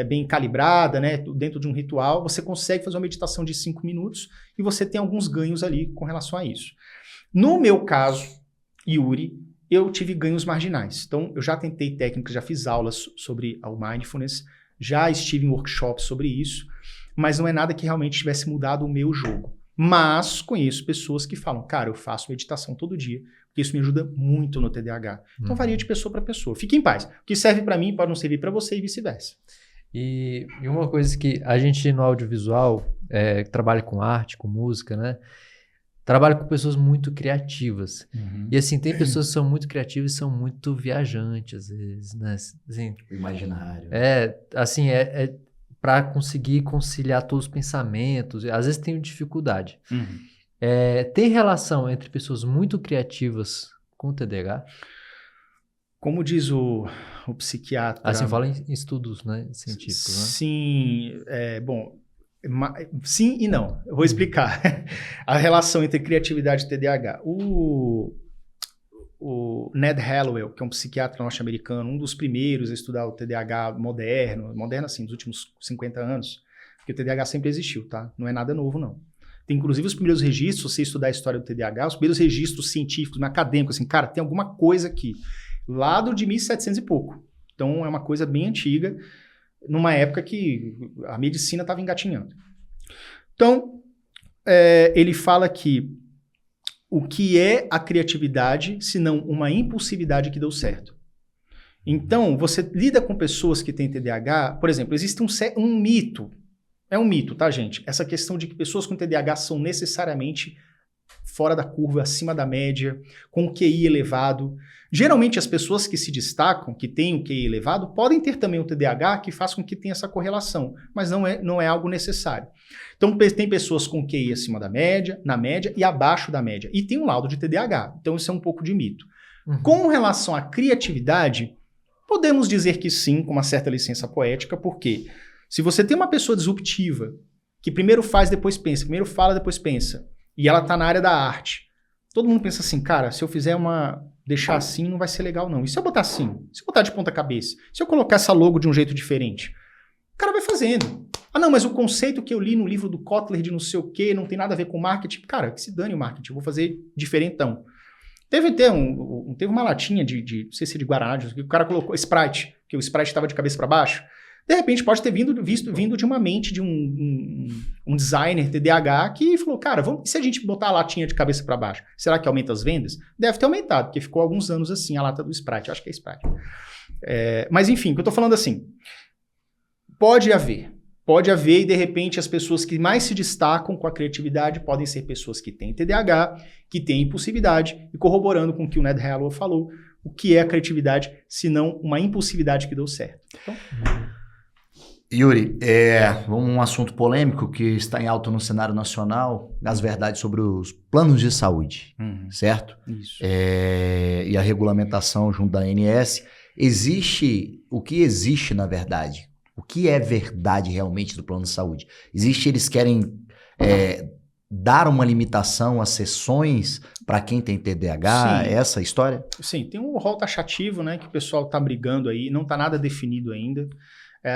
bem calibrada, né, dentro de um ritual, você consegue fazer uma meditação de 5 minutos e você tem alguns ganhos ali com relação a isso. No meu caso, Yuri, eu tive ganhos marginais. Então, eu já tentei técnicas, já fiz aulas sobre o mindfulness, já estive em workshops sobre isso, mas não é nada que realmente tivesse mudado o meu jogo. Mas conheço pessoas que falam, cara, eu faço meditação todo dia, porque isso me ajuda muito no TDAH. Então varia de pessoa para pessoa. Fique em paz. O que serve para mim pode não servir para você e vice-versa. E uma coisa que a gente no audiovisual trabalha com arte, com música, né? Trabalha com pessoas muito criativas. Uhum. E assim, tem pessoas que são muito criativas e são muito viajantes, às vezes, né? Assim, imaginário. Assim, para conseguir conciliar todos os pensamentos. Às vezes tenho dificuldade. Uhum. Tem relação entre pessoas muito criativas com o TDAH? Como diz o psiquiatra... Assim, fala em estudos, né, científicos, né? Sim, sim e não. Eu vou explicar a relação entre criatividade e TDAH. O Ned Hallowell, que é um psiquiatra norte-americano, um dos primeiros a estudar o TDAH moderno assim, dos últimos 50 anos, porque o TDAH sempre existiu, tá? Não é nada novo, não. Tem, inclusive, os primeiros registros, se você estudar a história do TDAH, os primeiros registros científicos, acadêmicos, assim, cara, tem alguma coisa aqui, lá de 1700 e pouco. Então, é uma coisa bem antiga, numa época que a medicina estava engatinhando. Então, ele fala que o que é a criatividade, se não uma impulsividade que deu certo. Então, você lida com pessoas que têm TDAH, por exemplo, existe um mito, é um mito, tá, gente? Essa questão de que pessoas com TDAH são necessariamente fora da curva, acima da média, com QI elevado. Geralmente, as pessoas que se destacam, que têm o QI elevado, podem ter também o TDAH, que faz com que tenha essa correlação, mas não é algo necessário. Então, tem pessoas com QI acima da média, na média e abaixo da média. E tem um laudo de TDAH. Então, isso é um pouco de mito. Uhum. Com relação à criatividade, podemos dizer que sim, com uma certa licença poética, porque se você tem uma pessoa disruptiva, que primeiro faz, depois pensa, primeiro fala, depois pensa, e ela está na área da arte, todo mundo pensa assim, cara, se eu fizer deixar assim, não vai ser legal, não. E se eu botar assim? Se eu botar de ponta cabeça? Se eu colocar essa logo de um jeito diferente? O cara vai fazendo. Não, mas o conceito que eu li no livro do Kotler de não sei o quê, não tem nada a ver com marketing. Cara, que se dane o marketing, eu vou fazer diferentão. Teve uma latinha não sei se de Guaraná, que o cara colocou Sprite, que o Sprite estava de cabeça para baixo. De repente pode ter vindo de uma mente de um designer TDAH que falou, cara, e se a gente botar a latinha de cabeça para baixo? Será que aumenta as vendas? Deve ter aumentado, porque ficou alguns anos assim a lata do Sprite. Acho que é Sprite. Mas enfim, o que eu tô falando assim, pode haver e de repente as pessoas que mais se destacam com a criatividade podem ser pessoas que têm TDAH, que têm impulsividade, e corroborando com o que o Ned Hallowell falou, o que é a criatividade, se não uma impulsividade que deu certo. Então... Yuri, um assunto polêmico que está em alta no cenário nacional, as verdades sobre os planos de saúde, certo? Isso. E a regulamentação junto da ANS. O que existe na verdade? O que é verdade realmente do plano de saúde? Eles querem dar uma limitação às sessões para quem tem TDAH? Sim. Essa história? Sim, tem um rol taxativo, né, que o pessoal está brigando aí, não está nada definido ainda.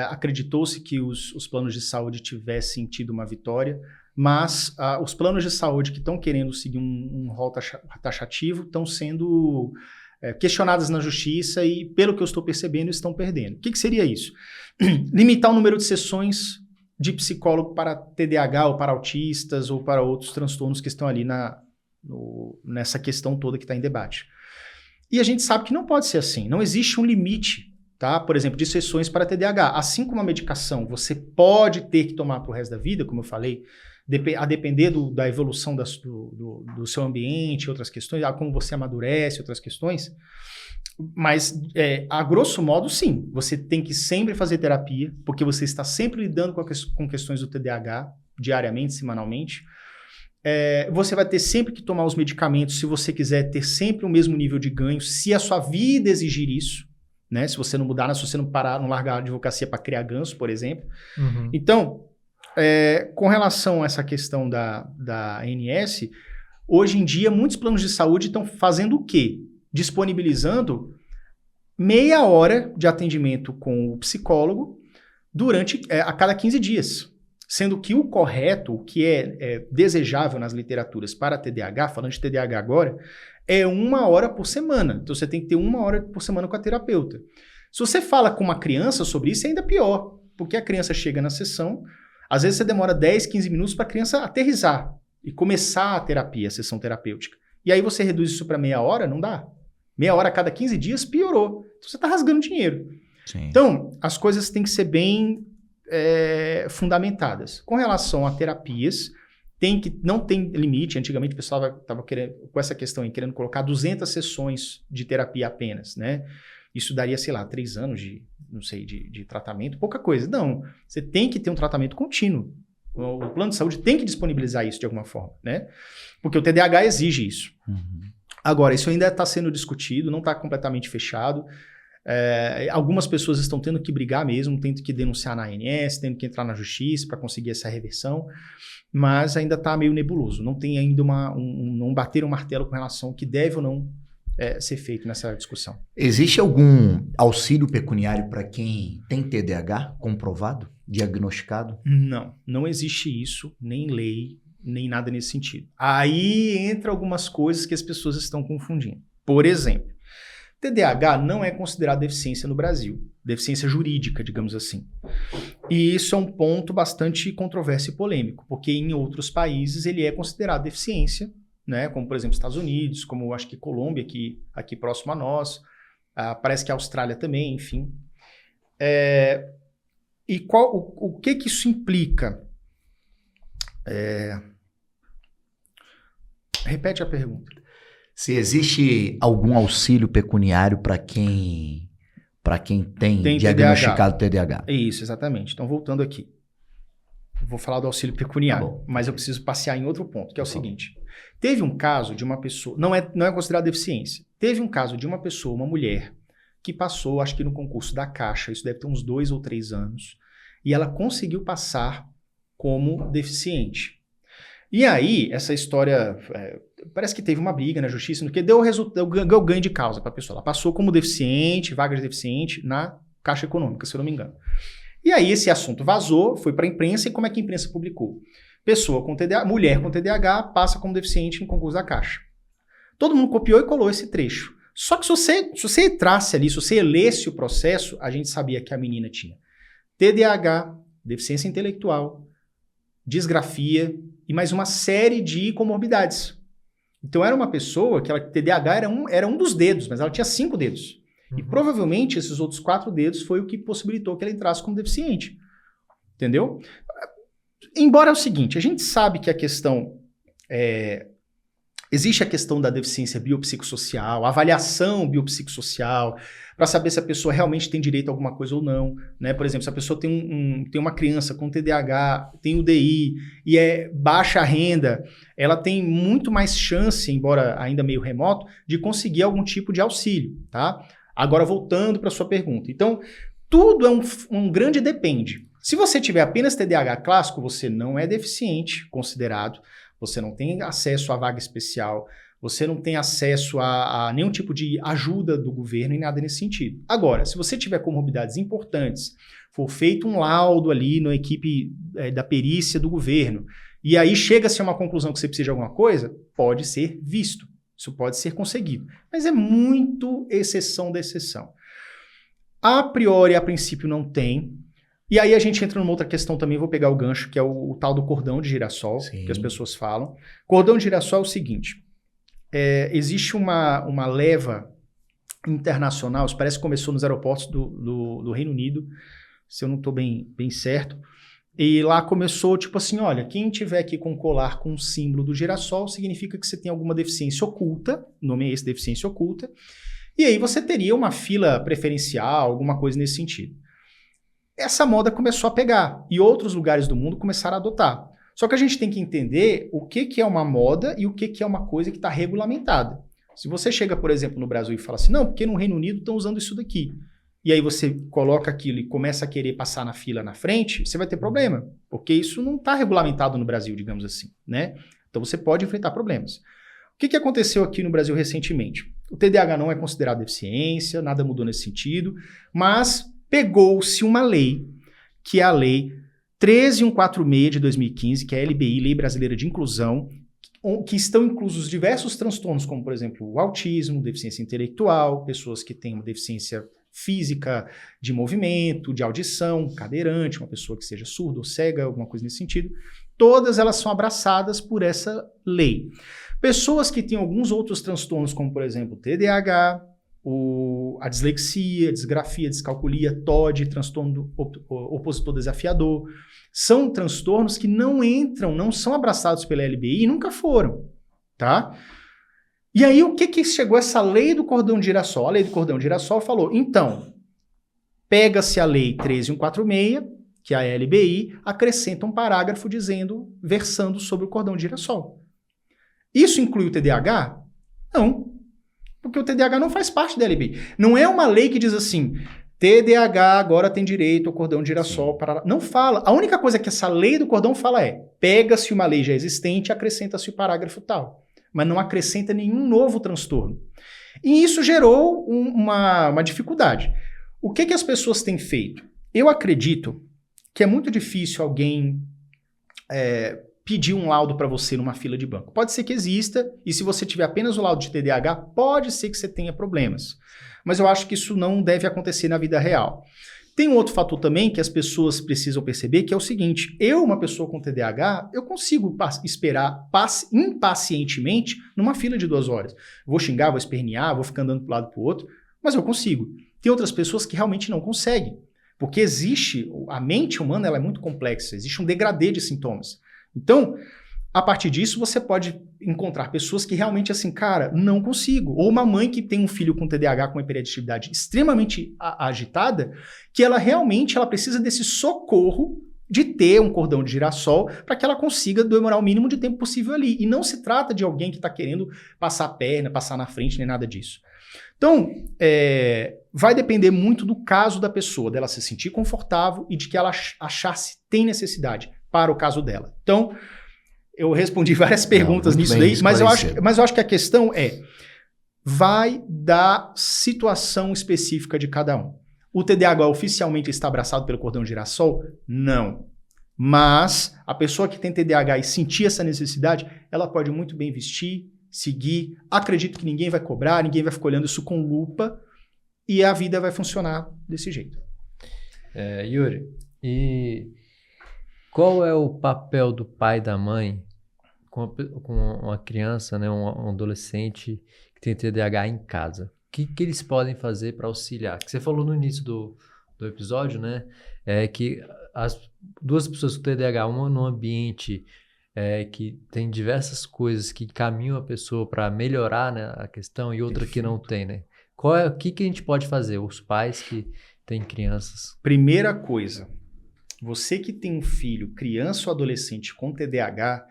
Acreditou-se que os planos de saúde tivessem tido uma vitória, mas os planos de saúde que estão querendo seguir um rol taxativo estão sendo questionadas na justiça e, pelo que eu estou percebendo, estão perdendo. O que seria isso? Limitar o número de sessões de psicólogo para TDAH ou para autistas ou para outros transtornos que estão ali nessa questão toda que está em debate. E a gente sabe que não pode ser assim. Não existe um limite, tá? Por exemplo, de sessões para TDAH. Assim como a medicação você pode ter que tomar para o resto da vida, como eu falei, a depender da evolução do seu ambiente, outras questões, como você amadurece, outras questões. Mas, a grosso modo, sim. Você tem que sempre fazer terapia, porque você está sempre lidando com questões do TDAH, diariamente, semanalmente. Você vai ter sempre que tomar os medicamentos se você quiser ter sempre o mesmo nível de ganho, se a sua vida exigir isso, né? Se você não mudar, se você não parar, não largar a advocacia para criar ganso, por exemplo. Uhum. Então, com relação a essa questão da ANS, hoje em dia, muitos planos de saúde estão fazendo o quê? Disponibilizando meia hora de atendimento com o psicólogo a cada 15 dias. Sendo que o correto, o que é desejável nas literaturas para TDAH, falando de TDAH agora, é 1 hora por semana. Então, você tem que ter 1 hora por semana com a terapeuta. Se você fala com uma criança sobre isso, é ainda pior. Porque a criança chega na sessão, às vezes você demora 10, 15 minutos para a criança aterrissar e começar a terapia, a sessão terapêutica. E aí você reduz isso para meia hora, não dá. Meia hora a cada 15 dias, piorou. Então, você está rasgando dinheiro. Sim. Então, as coisas têm que ser bem fundamentadas. Com relação a terapias, não tem limite. Antigamente o pessoal estava com essa questão aí, querendo colocar 200 sessões de terapia apenas, né? Isso daria, sei lá, 3 anos de tratamento, pouca coisa. Não, você tem que ter um tratamento contínuo. O plano de saúde tem que disponibilizar isso de alguma forma, né? Porque o TDAH exige isso. Uhum. Agora, isso ainda está sendo discutido, não está completamente fechado. Algumas pessoas estão tendo que brigar mesmo, tendo que denunciar na ANS, tendo que entrar na justiça para conseguir essa reversão, mas ainda está meio nebuloso. Não tem ainda não bater um martelo com relação ao que deve ou não ser feito nessa discussão. Existe algum auxílio pecuniário para quem tem TDAH comprovado, diagnosticado? Não existe isso, nem lei, nem nada nesse sentido. Aí entra algumas coisas que as pessoas estão confundindo. Por exemplo, TDAH não é considerado deficiência no Brasil, deficiência jurídica, digamos assim. E isso é um ponto bastante controverso e polêmico, porque em outros países ele é considerado deficiência, né? Como, por exemplo, Estados Unidos, como acho que Colômbia, aqui próximo a nós, parece que a Austrália também, enfim. E o que isso implica? Repete a pergunta. Se existe algum auxílio pecuniário para quem tem diagnosticado TDAH. Isso, exatamente. Então, voltando aqui. Vou falar do auxílio pecuniário, mas eu preciso passear em outro ponto, que é o seguinte. Teve um caso de uma pessoa, não é considerado deficiência, teve um caso de uma pessoa, uma mulher, que passou, acho que no concurso da Caixa, isso deve ter uns 2 ou 3 anos, e ela conseguiu passar como deficiente. E aí, essa história, parece que teve uma briga na justiça, no que deu ganho de causa para a pessoa. Ela passou como deficiente, vaga de deficiente, na Caixa Econômica, se eu não me engano. E aí, esse assunto vazou, foi para a imprensa, e como é que a imprensa publicou? Mulher com TDAH passa como deficiente em concurso da Caixa. Todo mundo copiou e colou esse trecho. Só que se você entrasse ali, se você lesse o processo, a gente sabia que a menina tinha TDAH, deficiência intelectual, disgrafia e mais uma série de comorbidades. Então era uma pessoa que TDAH era um dos dedos, mas ela tinha 5 dedos. Uhum. E provavelmente esses outros 4 dedos foi o que possibilitou que ela entrasse como deficiente. Entendeu? Embora é o seguinte, a gente sabe que a questão... existe a questão da deficiência biopsicossocial, avaliação biopsicossocial, para saber se a pessoa realmente tem direito a alguma coisa ou não, né? Por exemplo, se a pessoa tem uma criança com TDAH, tem UDI e é baixa renda, ela tem muito mais chance, embora ainda meio remoto, de conseguir algum tipo de auxílio, tá? Agora, voltando para a sua pergunta. Então, tudo é um grande depende. Se você tiver apenas TDAH clássico, você não é deficiente considerado, você não tem acesso à vaga especial, você não tem acesso a nenhum tipo de ajuda do governo e nada nesse sentido. Agora, se você tiver comorbidades importantes, for feito um laudo ali na equipe da perícia do governo, e aí chega-se a uma conclusão que você precisa de alguma coisa, pode ser visto, Isso pode ser conseguido. Mas é muito exceção da exceção. A priori, a princípio, não tem. E aí a gente entra numa outra questão também, vou pegar o gancho, que é o tal do cordão de girassol, Sim. que as pessoas falam. Cordão de girassol é o seguinte, existe uma leva internacional, isso parece que começou nos aeroportos do Reino Unido, se eu não estou bem certo, e lá começou tipo assim, olha, quem tiver aqui com um colar com o símbolo do girassol, significa que você tem alguma deficiência oculta, o nome é esse, deficiência oculta, e aí você teria uma fila preferencial, alguma coisa nesse sentido. Essa moda começou a pegar e outros lugares do mundo começaram a adotar. Só que a gente tem que entender o que é uma moda e o que é uma coisa que está regulamentada. Se você chega, por exemplo, no Brasil e fala assim, não, porque no Reino Unido estão usando isso daqui. E aí você coloca aquilo e começa a querer passar na fila na frente, você vai ter problema. Porque isso não está regulamentado no Brasil, digamos assim, né? Então você pode enfrentar problemas. O que aconteceu aqui no Brasil recentemente? O TDAH não é considerado deficiência, nada mudou nesse sentido, mas pegou-se uma lei, que é a Lei 13146 de 2015, que é a LBI, Lei Brasileira de Inclusão, que estão inclusos diversos transtornos, como, por exemplo, o autismo, deficiência intelectual, pessoas que têm uma deficiência física de movimento, de audição, cadeirante, uma pessoa que seja surda ou cega, alguma coisa nesse sentido. Todas elas são abraçadas por essa lei. Pessoas que têm alguns outros transtornos, como, por exemplo, o TDAH, a dislexia, a disgrafia, a descalculia, TOD, transtorno opositor desafiador, são transtornos que não entram, não são abraçados pela LBI e nunca foram, tá? E aí, o que chegou essa lei do cordão de girassol? A lei do cordão de girassol falou, então, pega-se a lei 13146, que é a LBI, acrescenta um parágrafo versando sobre o cordão de girassol. Isso inclui o TDAH? Não. Porque o TDAH não faz parte da LBI. Não é uma lei que diz assim, TDAH agora tem direito ao cordão de girassol. Não fala. A única coisa que essa lei do cordão fala é, pega-se uma lei já existente e acrescenta-se o parágrafo tal. Mas não acrescenta nenhum novo transtorno. E isso gerou uma dificuldade. O que as pessoas têm feito? Eu acredito que é muito difícil alguém pedir um laudo para você numa fila de banco. Pode ser que exista, e se você tiver apenas o laudo de TDAH, pode ser que você tenha problemas. Mas eu acho que isso não deve acontecer na vida real. Tem um outro fator também que as pessoas precisam perceber, que é o seguinte, uma pessoa com TDAH, eu consigo esperar impacientemente numa fila de 2 horas. Vou xingar, vou espernear, vou ficar andando para um lado para o outro, mas eu consigo. Tem outras pessoas que realmente não conseguem, porque a mente humana ela é muito complexa, existe um degradê de sintomas. Então, a partir disso, você pode encontrar pessoas que realmente, assim, cara, não consigo. Ou uma mãe que tem um filho com TDAH, com uma hiperatividade extremamente agitada, que ela precisa desse socorro de ter um cordão de girassol para que ela consiga demorar o mínimo de tempo possível ali. E não se trata de alguém que está querendo passar a perna, passar na frente, nem nada disso. Então, vai depender muito do caso da pessoa, dela se sentir confortável e de que ela achar se tem necessidade para o caso dela. Então, eu respondi várias perguntas nisso daí, mas eu acho que a questão vai da situação específica de cada um. O TDAH oficialmente está abraçado pelo cordão de girassol? Não. Mas a pessoa que tem TDAH e sentir essa necessidade, ela pode muito bem vestir, seguir. Acredito que ninguém vai cobrar, ninguém vai ficar olhando isso com lupa e a vida vai funcionar desse jeito. Yuri, e qual é o papel do pai e da mãe com uma criança, né, um adolescente que tem TDAH em casa? O que eles podem fazer para auxiliar? Que você falou no início do episódio, né? Que as 2 pessoas com TDAH, uma num ambiente que tem diversas coisas que caminham a pessoa para melhorar, né, a questão e outra que não tem, né? O que a gente pode fazer? Os pais que têm crianças. Primeira coisa, você que tem um filho, criança ou adolescente com TDAH,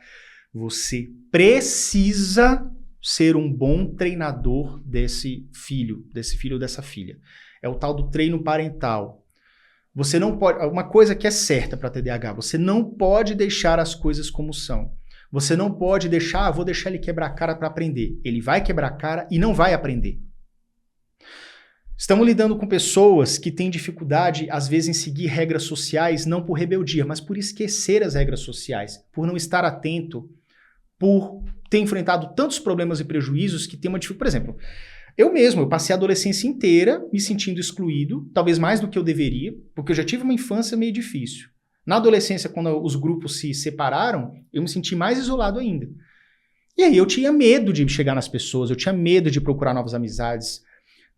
você precisa ser um bom treinador desse filho ou dessa filha. É o tal do treino parental. Você não pode... Uma coisa que é certa para TDAH, você não pode deixar as coisas como são. Você não pode deixar, vou deixar ele quebrar a cara para aprender. Ele vai quebrar a cara e não vai aprender. Estamos lidando com pessoas que têm dificuldade, às vezes, em seguir regras sociais, não por rebeldia, mas por esquecer as regras sociais, por não estar atento por ter enfrentado tantos problemas e prejuízos que tem uma dificuldade. Por exemplo, eu passei a adolescência inteira me sentindo excluído, talvez mais do que eu deveria, porque eu já tive uma infância meio difícil. Na adolescência, quando os grupos se separaram, eu me senti mais isolado ainda. E aí eu tinha medo de chegar nas pessoas, eu tinha medo de procurar novas amizades.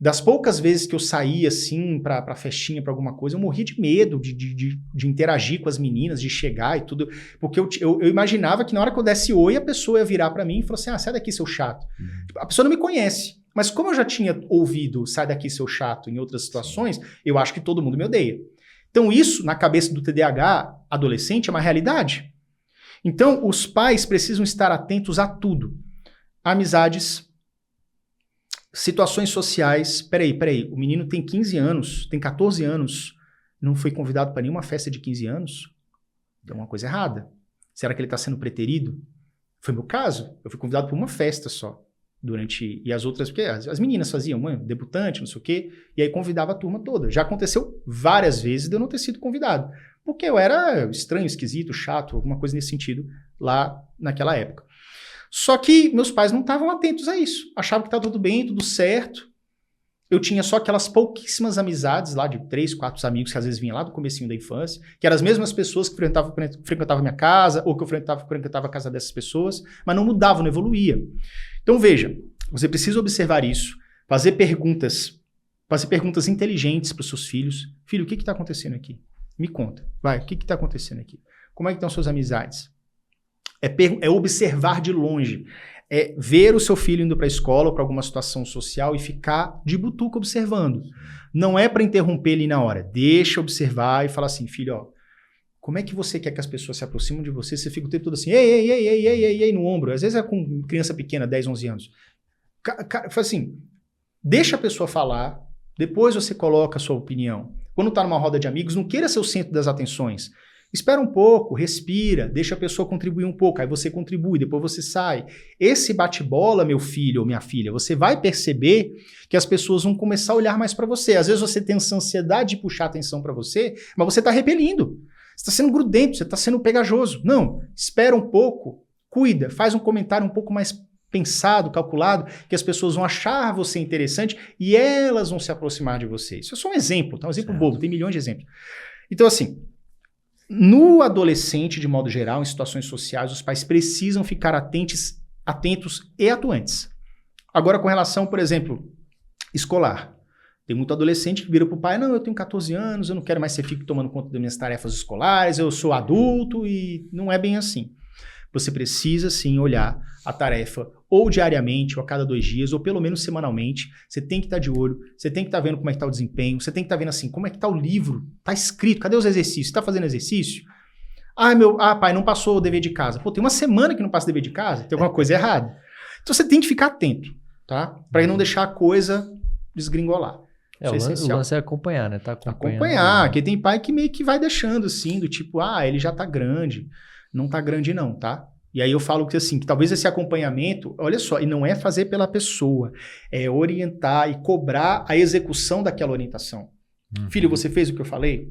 Das poucas vezes que eu saía, assim, pra festinha, pra alguma coisa, eu morria de medo de interagir com as meninas, de chegar e tudo. Porque eu imaginava que na hora que eu desse oi, a pessoa ia virar pra mim e falar assim, sai daqui, seu chato. A pessoa não me conhece. Mas como eu já tinha ouvido sai daqui, seu chato, em outras situações, eu acho que todo mundo me odeia. Então isso, na cabeça do TDAH adolescente, é uma realidade. Então os pais precisam estar atentos a tudo. Amizades, situações sociais. Peraí, o menino tem 15 anos, tem 14 anos, não foi convidado para nenhuma festa de 15 anos? Tem uma coisa errada. Será que ele está sendo preterido? Foi meu caso. Eu fui convidado para uma festa só. E as outras, porque as meninas faziam, debutante, não sei o quê, e aí convidava a turma toda. Já aconteceu várias vezes de eu não ter sido convidado, porque eu era estranho, esquisito, chato, alguma coisa nesse sentido, lá naquela época. Só que meus pais não estavam atentos a isso, achavam que estava tudo bem, tudo certo. Eu tinha só aquelas pouquíssimas amizades lá, de 3, 4 amigos que às vezes vinham lá do comecinho da infância, que eram as mesmas pessoas que frequentavam minha casa, ou que eu frequentava a casa dessas pessoas, mas não mudava, não evoluía. Então veja, você precisa observar isso, fazer perguntas inteligentes para os seus filhos. Filho, o que está acontecendo aqui? Me conta, vai, o que está acontecendo aqui? Como é que estão suas amizades? É observar de longe, é ver o seu filho indo para a escola ou para alguma situação social e ficar de butuca observando. Não é para interromper ele na hora, deixa observar e falar assim, filho, ó, como é que você quer que as pessoas se aproximem de você? Você fica o tempo todo assim, ei, no ombro. Às vezes é com criança pequena, 10, 11 anos. Faz assim, deixa a pessoa falar, depois você coloca a sua opinião. Quando tá numa roda de amigos, não queira ser o centro das atenções. Espera um pouco, respira, deixa a pessoa contribuir um pouco, aí você contribui, depois você sai. Esse bate-bola, meu filho ou minha filha, você vai perceber que as pessoas vão começar a olhar mais para você. Às vezes você tem essa ansiedade de puxar atenção para você, mas você tá repelindo. Você está sendo grudento, você está sendo pegajoso. Não, espera um pouco, cuida, faz um comentário um pouco mais pensado, calculado, que as pessoas vão achar você interessante e elas vão se aproximar de você. Isso é só um exemplo, tá? Um exemplo bobo, tem milhões de exemplos. Então, assim, no adolescente, de modo geral, em situações sociais, os pais precisam ficar atentos e atuantes. Agora, com relação, por exemplo, escolar. Tem muito adolescente que vira pro pai, não, eu tenho 14 anos, eu não quero mais ser filho tomando conta das minhas tarefas escolares, eu sou adulto e não é bem assim. Você precisa sim olhar a tarefa ou diariamente, ou a cada 2 dias, ou pelo menos semanalmente. Você tem que estar de olho, você tem que estar vendo como é que está o desempenho, você tem que estar vendo assim, como é que está o livro, está escrito, cadê os exercícios? Está fazendo exercício? Pai, não passou o dever de casa. Pô, tem uma semana que não passa o dever de casa, tem alguma coisa errada. Então você tem que ficar atento, tá? Para não deixar a coisa desgringolar. O lance é acompanhar, né? Tá acompanhar, porque tem pai que meio que vai deixando assim, do tipo, ele já tá grande. Não tá grande não, tá? E aí eu falo que assim, que talvez esse acompanhamento, olha só, e não é fazer pela pessoa, é orientar e cobrar a execução daquela orientação. Filho, você fez o que eu falei?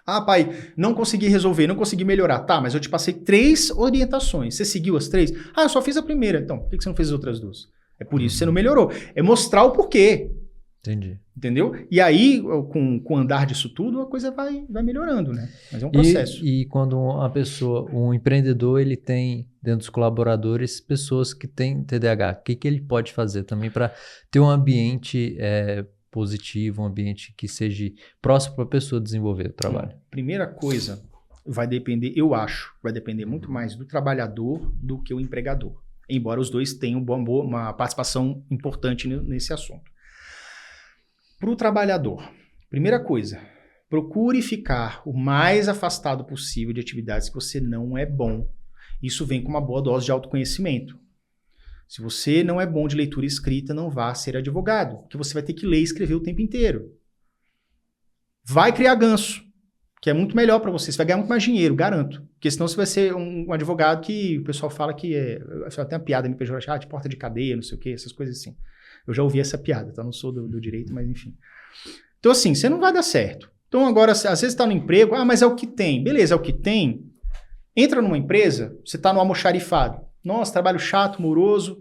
Pai, não consegui resolver, não consegui melhorar. Tá, mas eu te passei 3 orientações. Você seguiu as 3? Eu só fiz a primeira. Então, por que você não fez as outras 2? É por isso que você não melhorou. É mostrar o porquê. Entendi. Entendeu? E aí, com o andar disso tudo, a coisa vai melhorando, né? Mas é um processo. E quando uma pessoa, um empreendedor, ele tem dentro dos colaboradores pessoas que têm TDAH, o que ele pode fazer também para ter um ambiente positivo, um ambiente que seja próximo para a pessoa desenvolver o trabalho? Primeira coisa, vai depender muito mais do trabalhador do que o empregador. Embora os dois tenham uma participação importante nesse assunto. Para o trabalhador, primeira coisa, procure ficar o mais afastado possível de atividades que você não é bom. Isso vem com uma boa dose de autoconhecimento. Se você não é bom de leitura e escrita, não vá ser advogado, porque você vai ter que ler e escrever o tempo inteiro. Vai criar ganso, que é muito melhor para você. Você vai ganhar muito mais dinheiro, garanto. Porque senão você vai ser um advogado que o pessoal fala que tem uma piada me pejorativa, de porta de cadeia, não sei o quê, essas coisas assim. Eu já ouvi essa piada, tá? Não sou do direito, mas enfim. Então, assim, você não vai dar certo. Então, agora, às vezes está no emprego, mas é o que tem. Beleza, é o que tem. Entra numa empresa, você está no almoxarifado. Nossa, trabalho chato, moroso.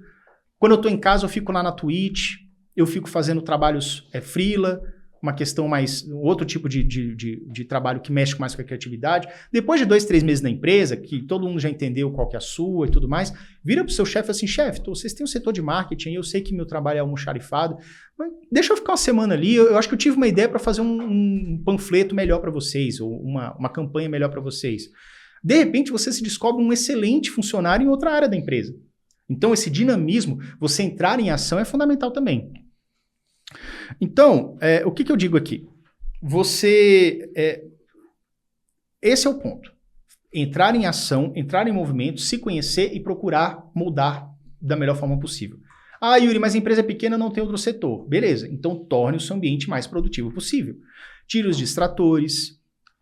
Quando eu estou em casa, eu fico lá na Twitch, eu fico fazendo trabalhos freela, uma questão mais, outro tipo de trabalho que mexe mais com a criatividade. Depois de 2, 3 meses na empresa, que todo mundo já entendeu qual que é a sua e tudo mais, vira pro seu chefe assim, chefe, vocês têm um setor de marketing, eu sei que meu trabalho é almoxarifado, mas deixa eu ficar uma semana ali, eu acho que eu tive uma ideia para fazer um panfleto melhor para vocês, ou uma campanha melhor para vocês. De repente, você se descobre um excelente funcionário em outra área da empresa. Então, esse dinamismo, você entrar em ação é fundamental também. Então, o que eu digo aqui? Esse é o ponto. Entrar em ação, entrar em movimento, se conhecer e procurar moldar da melhor forma possível. Ah, Yuri, mas a empresa é pequena, não tem outro setor. Beleza, então torne o seu ambiente mais produtivo possível. Tire os distratores.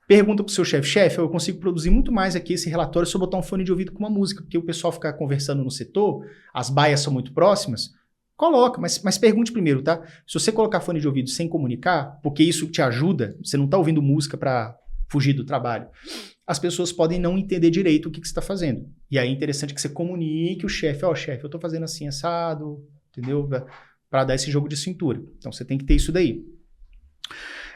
Pergunta para o seu chefe, eu consigo produzir muito mais aqui esse relatório se eu botar um fone de ouvido com uma música, porque o pessoal fica conversando no setor, as baias são muito próximas. Coloca, mas pergunte primeiro, tá? Se você colocar fone de ouvido sem comunicar, porque isso te ajuda, você não está ouvindo música para fugir do trabalho, as pessoas podem não entender direito o que você está fazendo. E aí é interessante que você comunique o chefe, chefe, eu estou fazendo assim assado, entendeu? Para dar esse jogo de cintura. Então você tem que ter isso daí.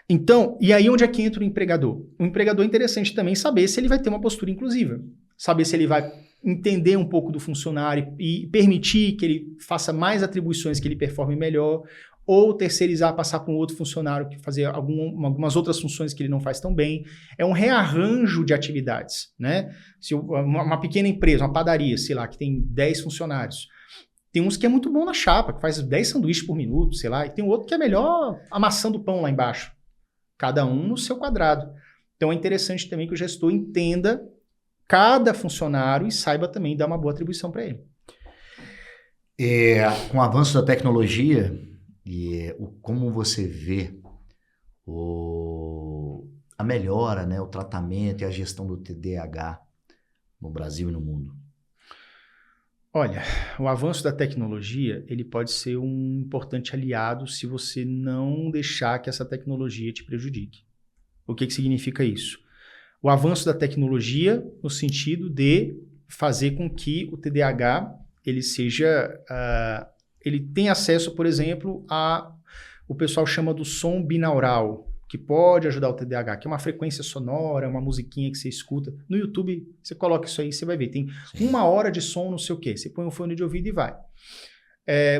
Então, e aí onde é que entra o empregador? O empregador é interessante também saber se ele vai ter uma postura inclusiva, saber se ele vai entender um pouco do funcionário e permitir que ele faça mais atribuições, que ele performe melhor, ou terceirizar, passar para um outro funcionário que fazer algumas outras funções que ele não faz tão bem. É um rearranjo de atividades, né? Se uma pequena empresa, uma padaria, sei lá, que tem 10 funcionários, tem uns que é muito bom na chapa, que faz 10 sanduíches por minuto, sei lá, e tem outro que é melhor amassando o pão lá embaixo. Cada um no seu quadrado. Então é interessante também que o gestor entenda cada funcionário e saiba também dar uma boa atribuição para ele. Com o avanço da tecnologia, como você vê a melhora, né, o tratamento e a gestão do TDAH no Brasil e no mundo? Olha, o avanço da tecnologia, ele pode ser um importante aliado se você não deixar que essa tecnologia te prejudique. O que significa isso? O avanço da tecnologia no sentido de fazer com que o TDAH ele ele tenha acesso, por exemplo, o pessoal chama do som binaural, que pode ajudar o TDAH, que é uma frequência sonora, uma musiquinha que você escuta. No YouTube, você coloca isso aí, você vai ver. Tem 1 hora de som, não sei o quê. Você põe um fone de ouvido e vai.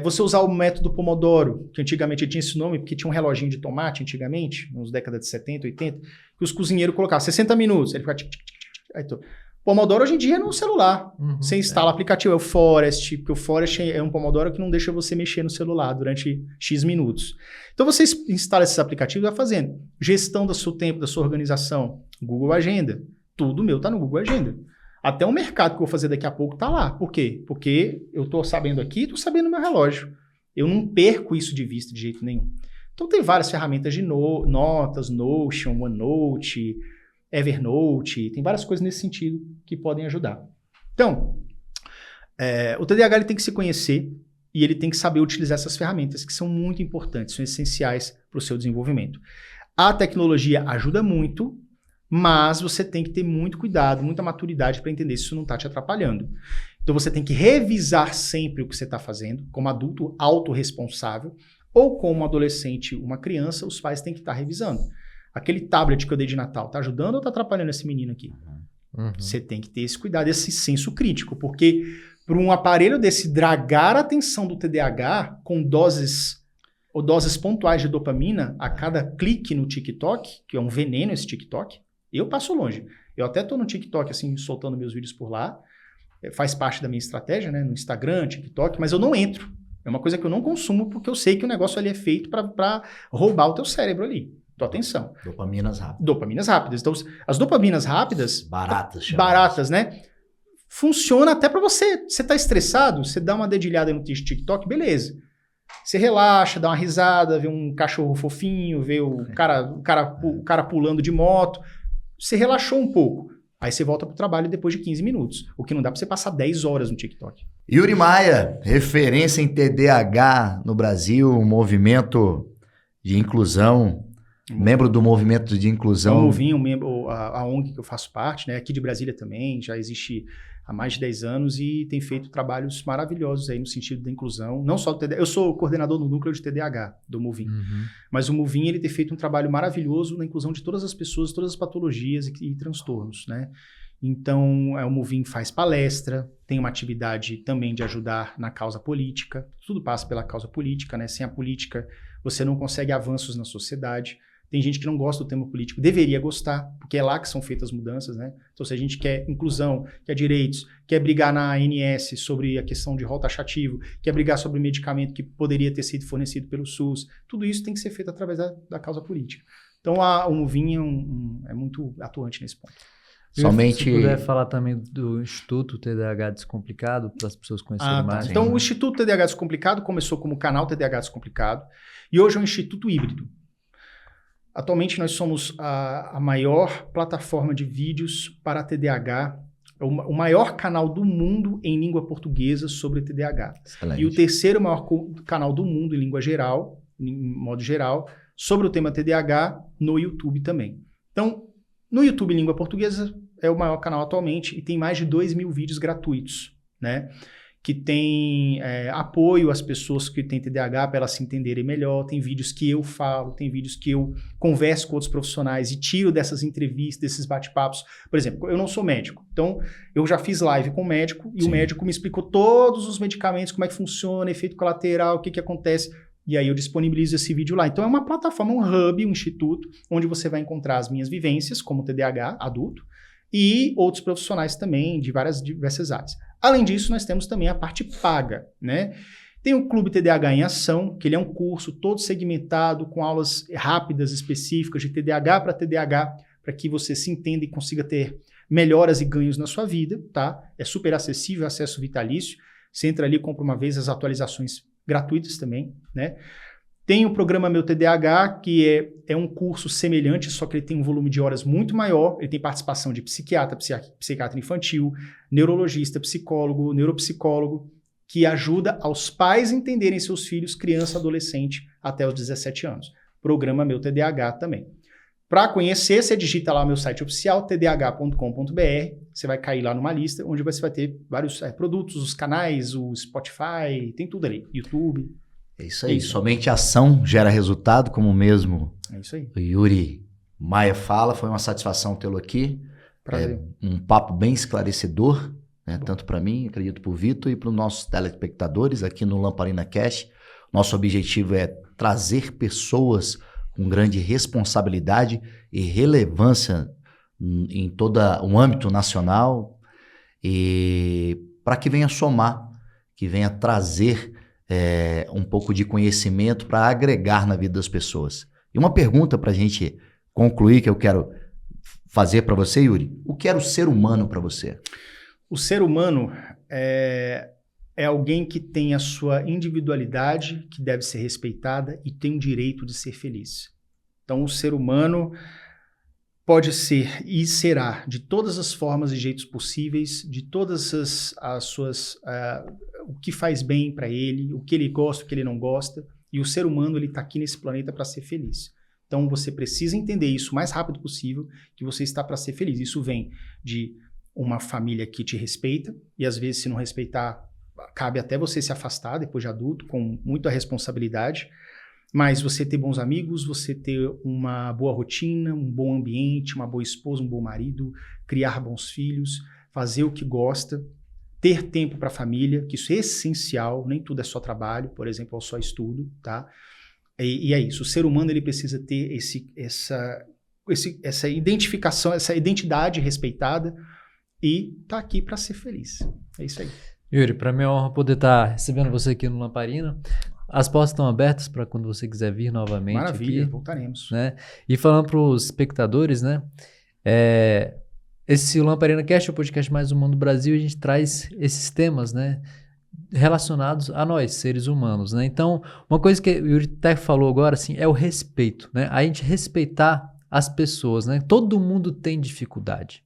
Você usar o método Pomodoro, que antigamente tinha esse nome, porque tinha um reloginho de tomate antigamente, nas décadas de 70, 80, que os cozinheiros colocavam 60 minutos, ele ficava... Pomodoro hoje em dia é no celular. Você instala o aplicativo, é o Forest, porque o Forest é um Pomodoro que não deixa você mexer no celular durante X minutos. Então você instala esses aplicativos e vai fazendo. Gestão do seu tempo, da sua organização, Google Agenda. Tudo meu tá no Google Agenda. Até o mercado que eu vou fazer daqui a pouco tá lá. Por quê? Porque eu tô sabendo aqui, tô sabendo no meu relógio. Eu não perco isso de vista de jeito nenhum. Então tem várias ferramentas de notas, Notion, OneNote, Evernote, tem várias coisas nesse sentido que podem ajudar. Então, o TDAH ele tem que se conhecer e ele tem que saber utilizar essas ferramentas que são muito importantes, são essenciais para o seu desenvolvimento. A tecnologia ajuda muito, mas você tem que ter muito cuidado, muita maturidade para entender se isso não está te atrapalhando. Então você tem que revisar sempre o que você está fazendo, como adulto autorresponsável, ou como adolescente, uma criança, os pais têm que estar revisando. Aquele tablet que eu dei de Natal, tá ajudando ou tá atrapalhando esse menino aqui? Você tem que ter esse cuidado, esse senso crítico, porque para um aparelho desse dragar a atenção do TDAH com doses pontuais de dopamina a cada clique no TikTok, que é um veneno esse TikTok, eu passo longe. Eu até tô no TikTok, assim, soltando meus vídeos por lá, faz parte da minha estratégia, né, no Instagram, TikTok, mas eu não entro. É uma coisa que eu não consumo porque eu sei que o negócio ali é feito para roubar o teu cérebro ali. Tua atenção. Dopaminas rápidas. Dopaminas rápidas. Então, as dopaminas rápidas... Baratas, né? Funciona até para você. Você tá estressado, você dá uma dedilhada no TikTok, beleza. Você relaxa, dá uma risada, vê um cachorro fofinho, vê o cara pulando de moto. Você relaxou um pouco. Aí você volta pro trabalho depois de 15 minutos. O que não dá para você passar 10 horas no TikTok. Yuri Maia, referência em TDAH no Brasil, um movimento de inclusão membro do movimento de inclusão. Então, o Movim, a ONG que eu faço parte, né, aqui de Brasília também, já existe há mais de 10 anos e tem feito trabalhos maravilhosos aí no sentido da inclusão, não só do TDAH. Eu sou coordenador do núcleo de TDAH do Movim, mas o Movim ele tem feito um trabalho maravilhoso na inclusão de todas as pessoas, todas as patologias e transtornos, né? Então, o Movim faz palestra, tem uma atividade também de ajudar na causa política, tudo passa pela causa política, né? Sem a política, você não consegue avanços na sociedade. Tem gente que não gosta do tema político, deveria gostar, porque é lá que são feitas as mudanças, né? Então, se a gente quer inclusão, quer direitos, quer brigar na ANS sobre a questão de rol taxativo, quer brigar sobre medicamento que poderia ter sido fornecido pelo SUS, tudo isso tem que ser feito através da causa política. Então, o Movim é muito atuante nesse ponto. Somente... Se puder falar também do Instituto TDAH Descomplicado, para as pessoas conhecerem mais. Então, o Instituto TDAH Descomplicado começou como canal TDAH Descomplicado e hoje é um instituto híbrido. Atualmente, nós somos a maior plataforma de vídeos para TDAH, o maior canal do mundo em língua portuguesa sobre TDAH. Excelente. E o terceiro maior canal do mundo em língua geral, em modo geral, sobre o tema TDAH no YouTube também. Então, no YouTube em língua portuguesa é o maior canal atualmente e tem mais de 2.000 vídeos gratuitos, né? Que tem apoio às pessoas que têm TDAH para elas se entenderem melhor. Tem vídeos que eu falo, tem vídeos que eu converso com outros profissionais e tiro dessas entrevistas, desses bate-papos. Por exemplo, eu não sou médico, então eu já fiz live com o médico e o médico me explicou todos os medicamentos, como é que funciona, efeito colateral, o que acontece. E aí eu disponibilizo esse vídeo lá. Então é uma plataforma, um hub, um instituto, onde você vai encontrar as minhas vivências como TDAH adulto e outros profissionais também de diversas áreas. Além disso, nós temos também a parte paga, né? Tem o Clube TDAH em Ação, que ele é um curso todo segmentado, com aulas rápidas, específicas, de TDAH para TDAH, para que você se entenda e consiga ter melhoras e ganhos na sua vida, tá? É super acessível, acesso vitalício. Você entra ali, compra uma vez as atualizações gratuitas também, né? Tem o programa Meu TDAH, que é um curso semelhante, só que ele tem um volume de horas muito maior. Ele tem participação de psiquiatra, psiquiatra infantil, neurologista, psicólogo, neuropsicólogo, que ajuda aos pais entenderem seus filhos, criança, adolescente, até os 17 anos. Programa Meu TDAH também. Para conhecer, você digita lá o meu site oficial, tdh.com.br, você vai cair lá numa lista, onde você vai ter vários produtos, os canais, o Spotify, tem tudo ali, YouTube. É isso aí, somente ação gera resultado, como mesmo o Yuri Maia fala. Foi uma satisfação tê-lo aqui. Prazer. Um papo bem esclarecedor, né? Tanto para mim, acredito para o Vitor e para os nossos telespectadores aqui no Lamparina Cash. Nosso objetivo é trazer pessoas com grande responsabilidade e relevância em todo o âmbito nacional e para que venha somar, que venha trazer um pouco de conhecimento para agregar na vida das pessoas. E uma pergunta para a gente concluir que eu quero fazer para você, Yuri. O que era o ser humano para você? O ser humano é alguém que tem a sua individualidade, que deve ser respeitada e tem o direito de ser feliz. Então, o ser humano pode ser e será de todas as formas e jeitos possíveis, de todas as suas... o que faz bem para ele, o que ele gosta, o que ele não gosta. E o ser humano, ele está aqui nesse planeta para ser feliz. Então, você precisa entender isso o mais rápido possível, que você está para ser feliz. Isso vem de uma família que te respeita, e às vezes, se não respeitar, cabe até você se afastar depois de adulto, com muita responsabilidade. Mas você ter bons amigos, você ter uma boa rotina, um bom ambiente, uma boa esposa, um bom marido, criar bons filhos, fazer o que gosta, ter tempo para a família, que isso é essencial, nem tudo é só trabalho, por exemplo, ou só estudo, tá? E é isso, o ser humano ele precisa ter essa identificação, essa identidade respeitada e tá aqui para ser feliz. É isso aí. Yuri, para mim é uma honra poder estar recebendo você aqui no Lamparina. As portas estão abertas para quando você quiser vir novamente. Maravilha, aqui, voltaremos. Né? E falando para os espectadores, né? Esse Lamparina Cast é o podcast mais humano do Brasil. A gente traz esses temas, né? Relacionados a nós, seres humanos, né? Então, uma coisa que o Yuri até falou agora, assim, é o respeito, né? A gente respeitar as pessoas, né? Todo mundo tem dificuldade.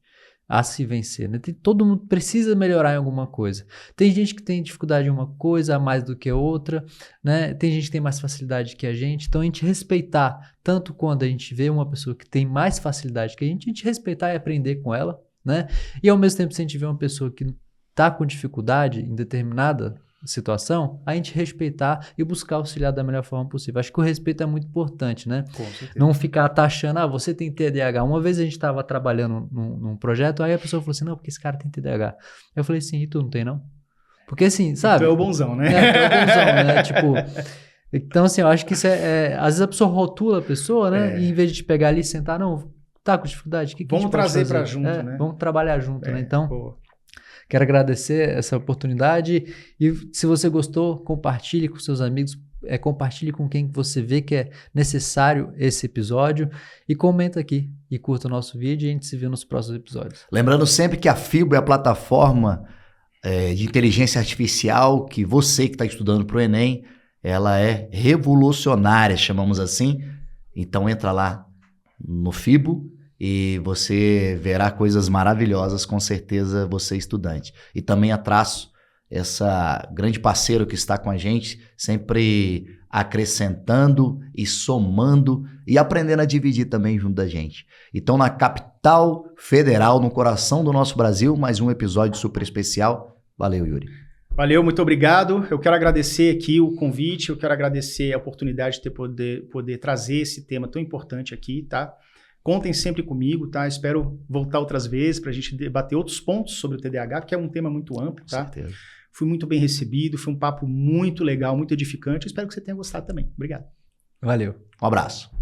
a se vencer, né? Todo mundo precisa melhorar em alguma coisa. Tem gente que tem dificuldade em uma coisa a mais do que outra, né? Tem gente que tem mais facilidade que a gente. Então, a gente respeitar, tanto quando a gente vê uma pessoa que tem mais facilidade que a gente respeitar e aprender com ela, né? E ao mesmo tempo, se a gente vê uma pessoa que está com dificuldade em determinada situação, a gente respeitar e buscar auxiliar da melhor forma possível. Acho que o respeito é muito importante, né? Com certeza. Não ficar taxando, você tem TDAH. Uma vez a gente estava trabalhando num projeto, aí a pessoa falou assim, não, porque esse cara tem TDAH. Eu falei assim, e tu não tem não? Porque assim, sabe? Tu é o bonzão, né? Tu é o bonzão, né? Tipo, então assim, eu acho que isso às vezes a pessoa rotula a pessoa, né? E em vez de te pegar ali e sentar, não, tá com dificuldade, o que vamos a gente pode trazer fazer? pra junto, né? Vamos trabalhar junto, né? Então, boa. Quero agradecer essa oportunidade e se você gostou, compartilhe com seus amigos, compartilhe com quem você vê que é necessário esse episódio e comenta aqui e curta o nosso vídeo e a gente se vê nos próximos episódios. Lembrando sempre que a FIBO é a plataforma de inteligência artificial que você que está estudando para o Enem, ela é revolucionária, chamamos assim. Então entra lá no FIBO e você verá coisas maravilhosas, com certeza, você estudante. E também a Traço, essa grande parceiro que está com a gente, sempre acrescentando e somando e aprendendo a dividir também junto da gente. Então, na capital federal, no coração do nosso Brasil, mais um episódio super especial. Valeu, Yuri. Valeu, muito obrigado. Eu quero agradecer aqui o convite, eu quero agradecer a oportunidade de poder trazer esse tema tão importante aqui, tá? Contem sempre comigo, tá? Espero voltar outras vezes para a gente debater outros pontos sobre o TDAH, porque é um tema muito amplo, tá? Com certeza. Fui muito bem recebido, foi um papo muito legal, muito edificante. Espero que você tenha gostado também. Obrigado. Valeu. Um abraço.